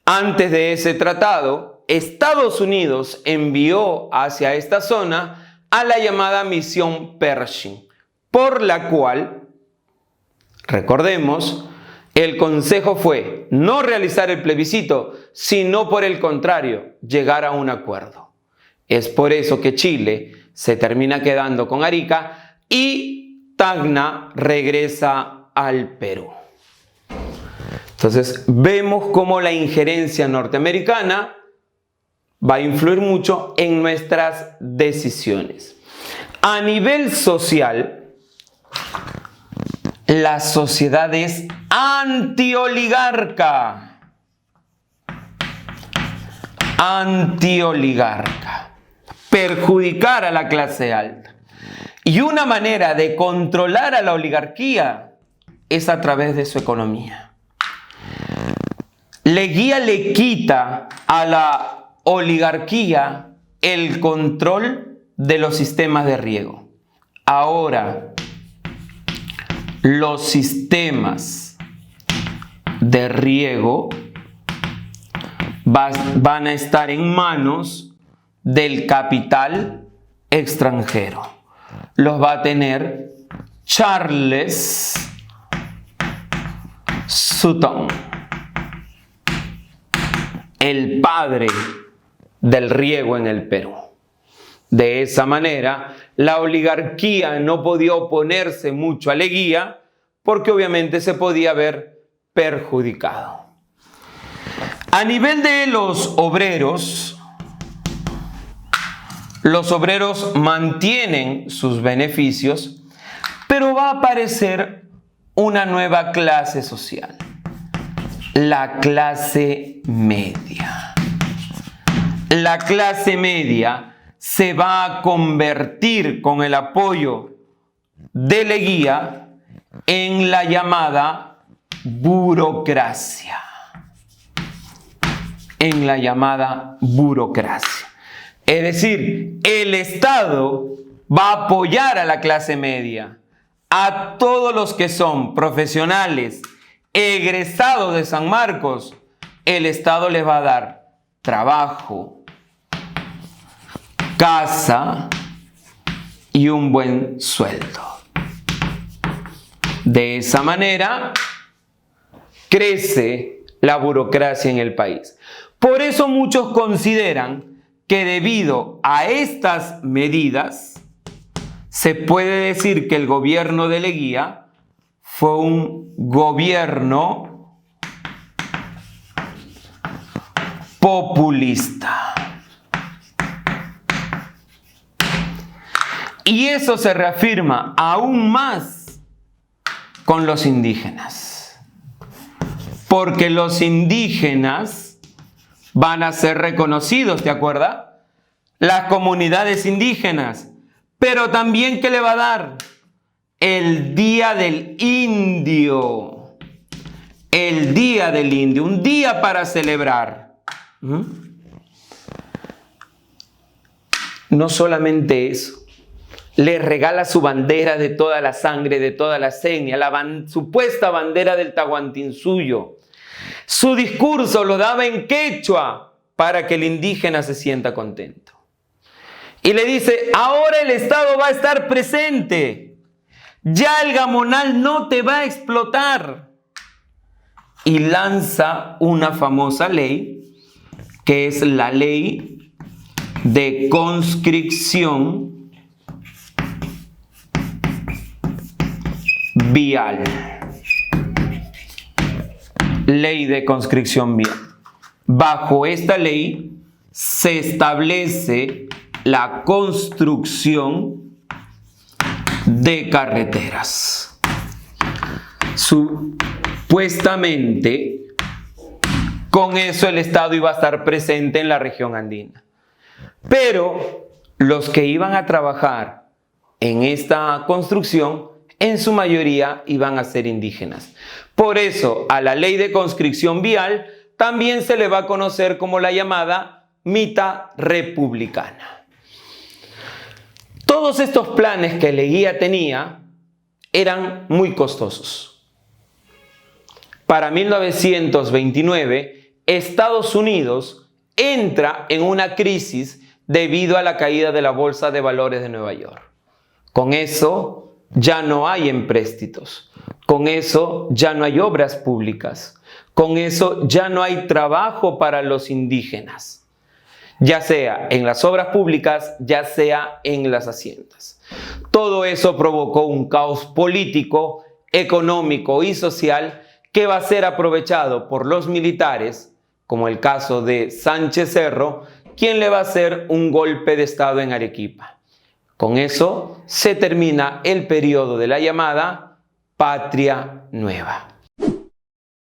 Antes de ese tratado, Estados Unidos envió hacia esta zona a la llamada Misión Pershing, por la cual, recordemos, el consejo fue no realizar el plebiscito, sino por el contrario, llegar a un acuerdo. Es por eso que Chile se termina quedando con Arica y Tacna regresa al Perú. Entonces, vemos cómo la injerencia norteamericana va a influir mucho en nuestras decisiones. A nivel social, la sociedad es antioligarca. Antioligarca. Perjudicar a la clase alta. Y una manera de controlar a la oligarquía es a través de su economía. Leguía le quita a la oligarquía el control de los sistemas de riego. Ahora, los sistemas de riego van a estar en manos del capital extranjero. Los va a tener Charles Sutton, el padre del riego en el Perú. De esa manera, la oligarquía no podía oponerse mucho a Leguía porque obviamente se podía ver perjudicado. A nivel de los obreros mantienen sus beneficios, pero va a aparecer una nueva clase social, la clase media. La clase media se va a convertir con el apoyo de Leguía en la llamada burocracia. En la llamada burocracia. Es decir, el Estado va a apoyar a la clase media, a todos los que son profesionales, egresados de San Marcos. El Estado les va a dar trabajo, casa y un buen sueldo. De esa manera crece la burocracia en el país. Por eso muchos consideran que debido a estas medidas se puede decir que el gobierno de Leguía fue un gobierno populista. Y eso se reafirma aún más con los indígenas. Porque los indígenas van a ser reconocidos, ¿te acuerdas? Las comunidades indígenas. Pero también, ¿qué le va a dar? El Día del Indio. el Día del Indio, un día para celebrar. No solamente eso, le regala su bandera de toda la sangre, de toda la seña, la supuesta bandera del Tahuantinsuyo. Su discurso lo daba en quechua para que el indígena se sienta contento. Y le dice, ahora el Estado va a estar presente. Ya el gamonal no te va a explotar. Y lanza una famosa ley, que es la ley de conscripción vial. Ley de conscripción vial. Bajo esta ley se establece la construcción de carreteras. Supuestamente, con eso el Estado iba a estar presente en la región andina. Pero los que iban a trabajar en esta construcción, en su mayoría iban a ser indígenas. Por eso, a la ley de conscripción vial también se le va a conocer como la llamada mita republicana. Todos estos planes que Leguía tenía eran muy costosos. Para 1929, Estados Unidos entra en una crisis debido a la caída de la Bolsa de Valores de Nueva York. Con eso ya no hay empréstitos, con eso ya no hay obras públicas, con eso ya no hay trabajo para los indígenas, ya sea en las obras públicas, ya sea en las haciendas. Todo eso provocó un caos político, económico y social que va a ser aprovechado por los militares, como el caso de Sánchez Cerro, quien le va a hacer un golpe de Estado en Arequipa. Con eso se termina el periodo de la llamada Patria Nueva.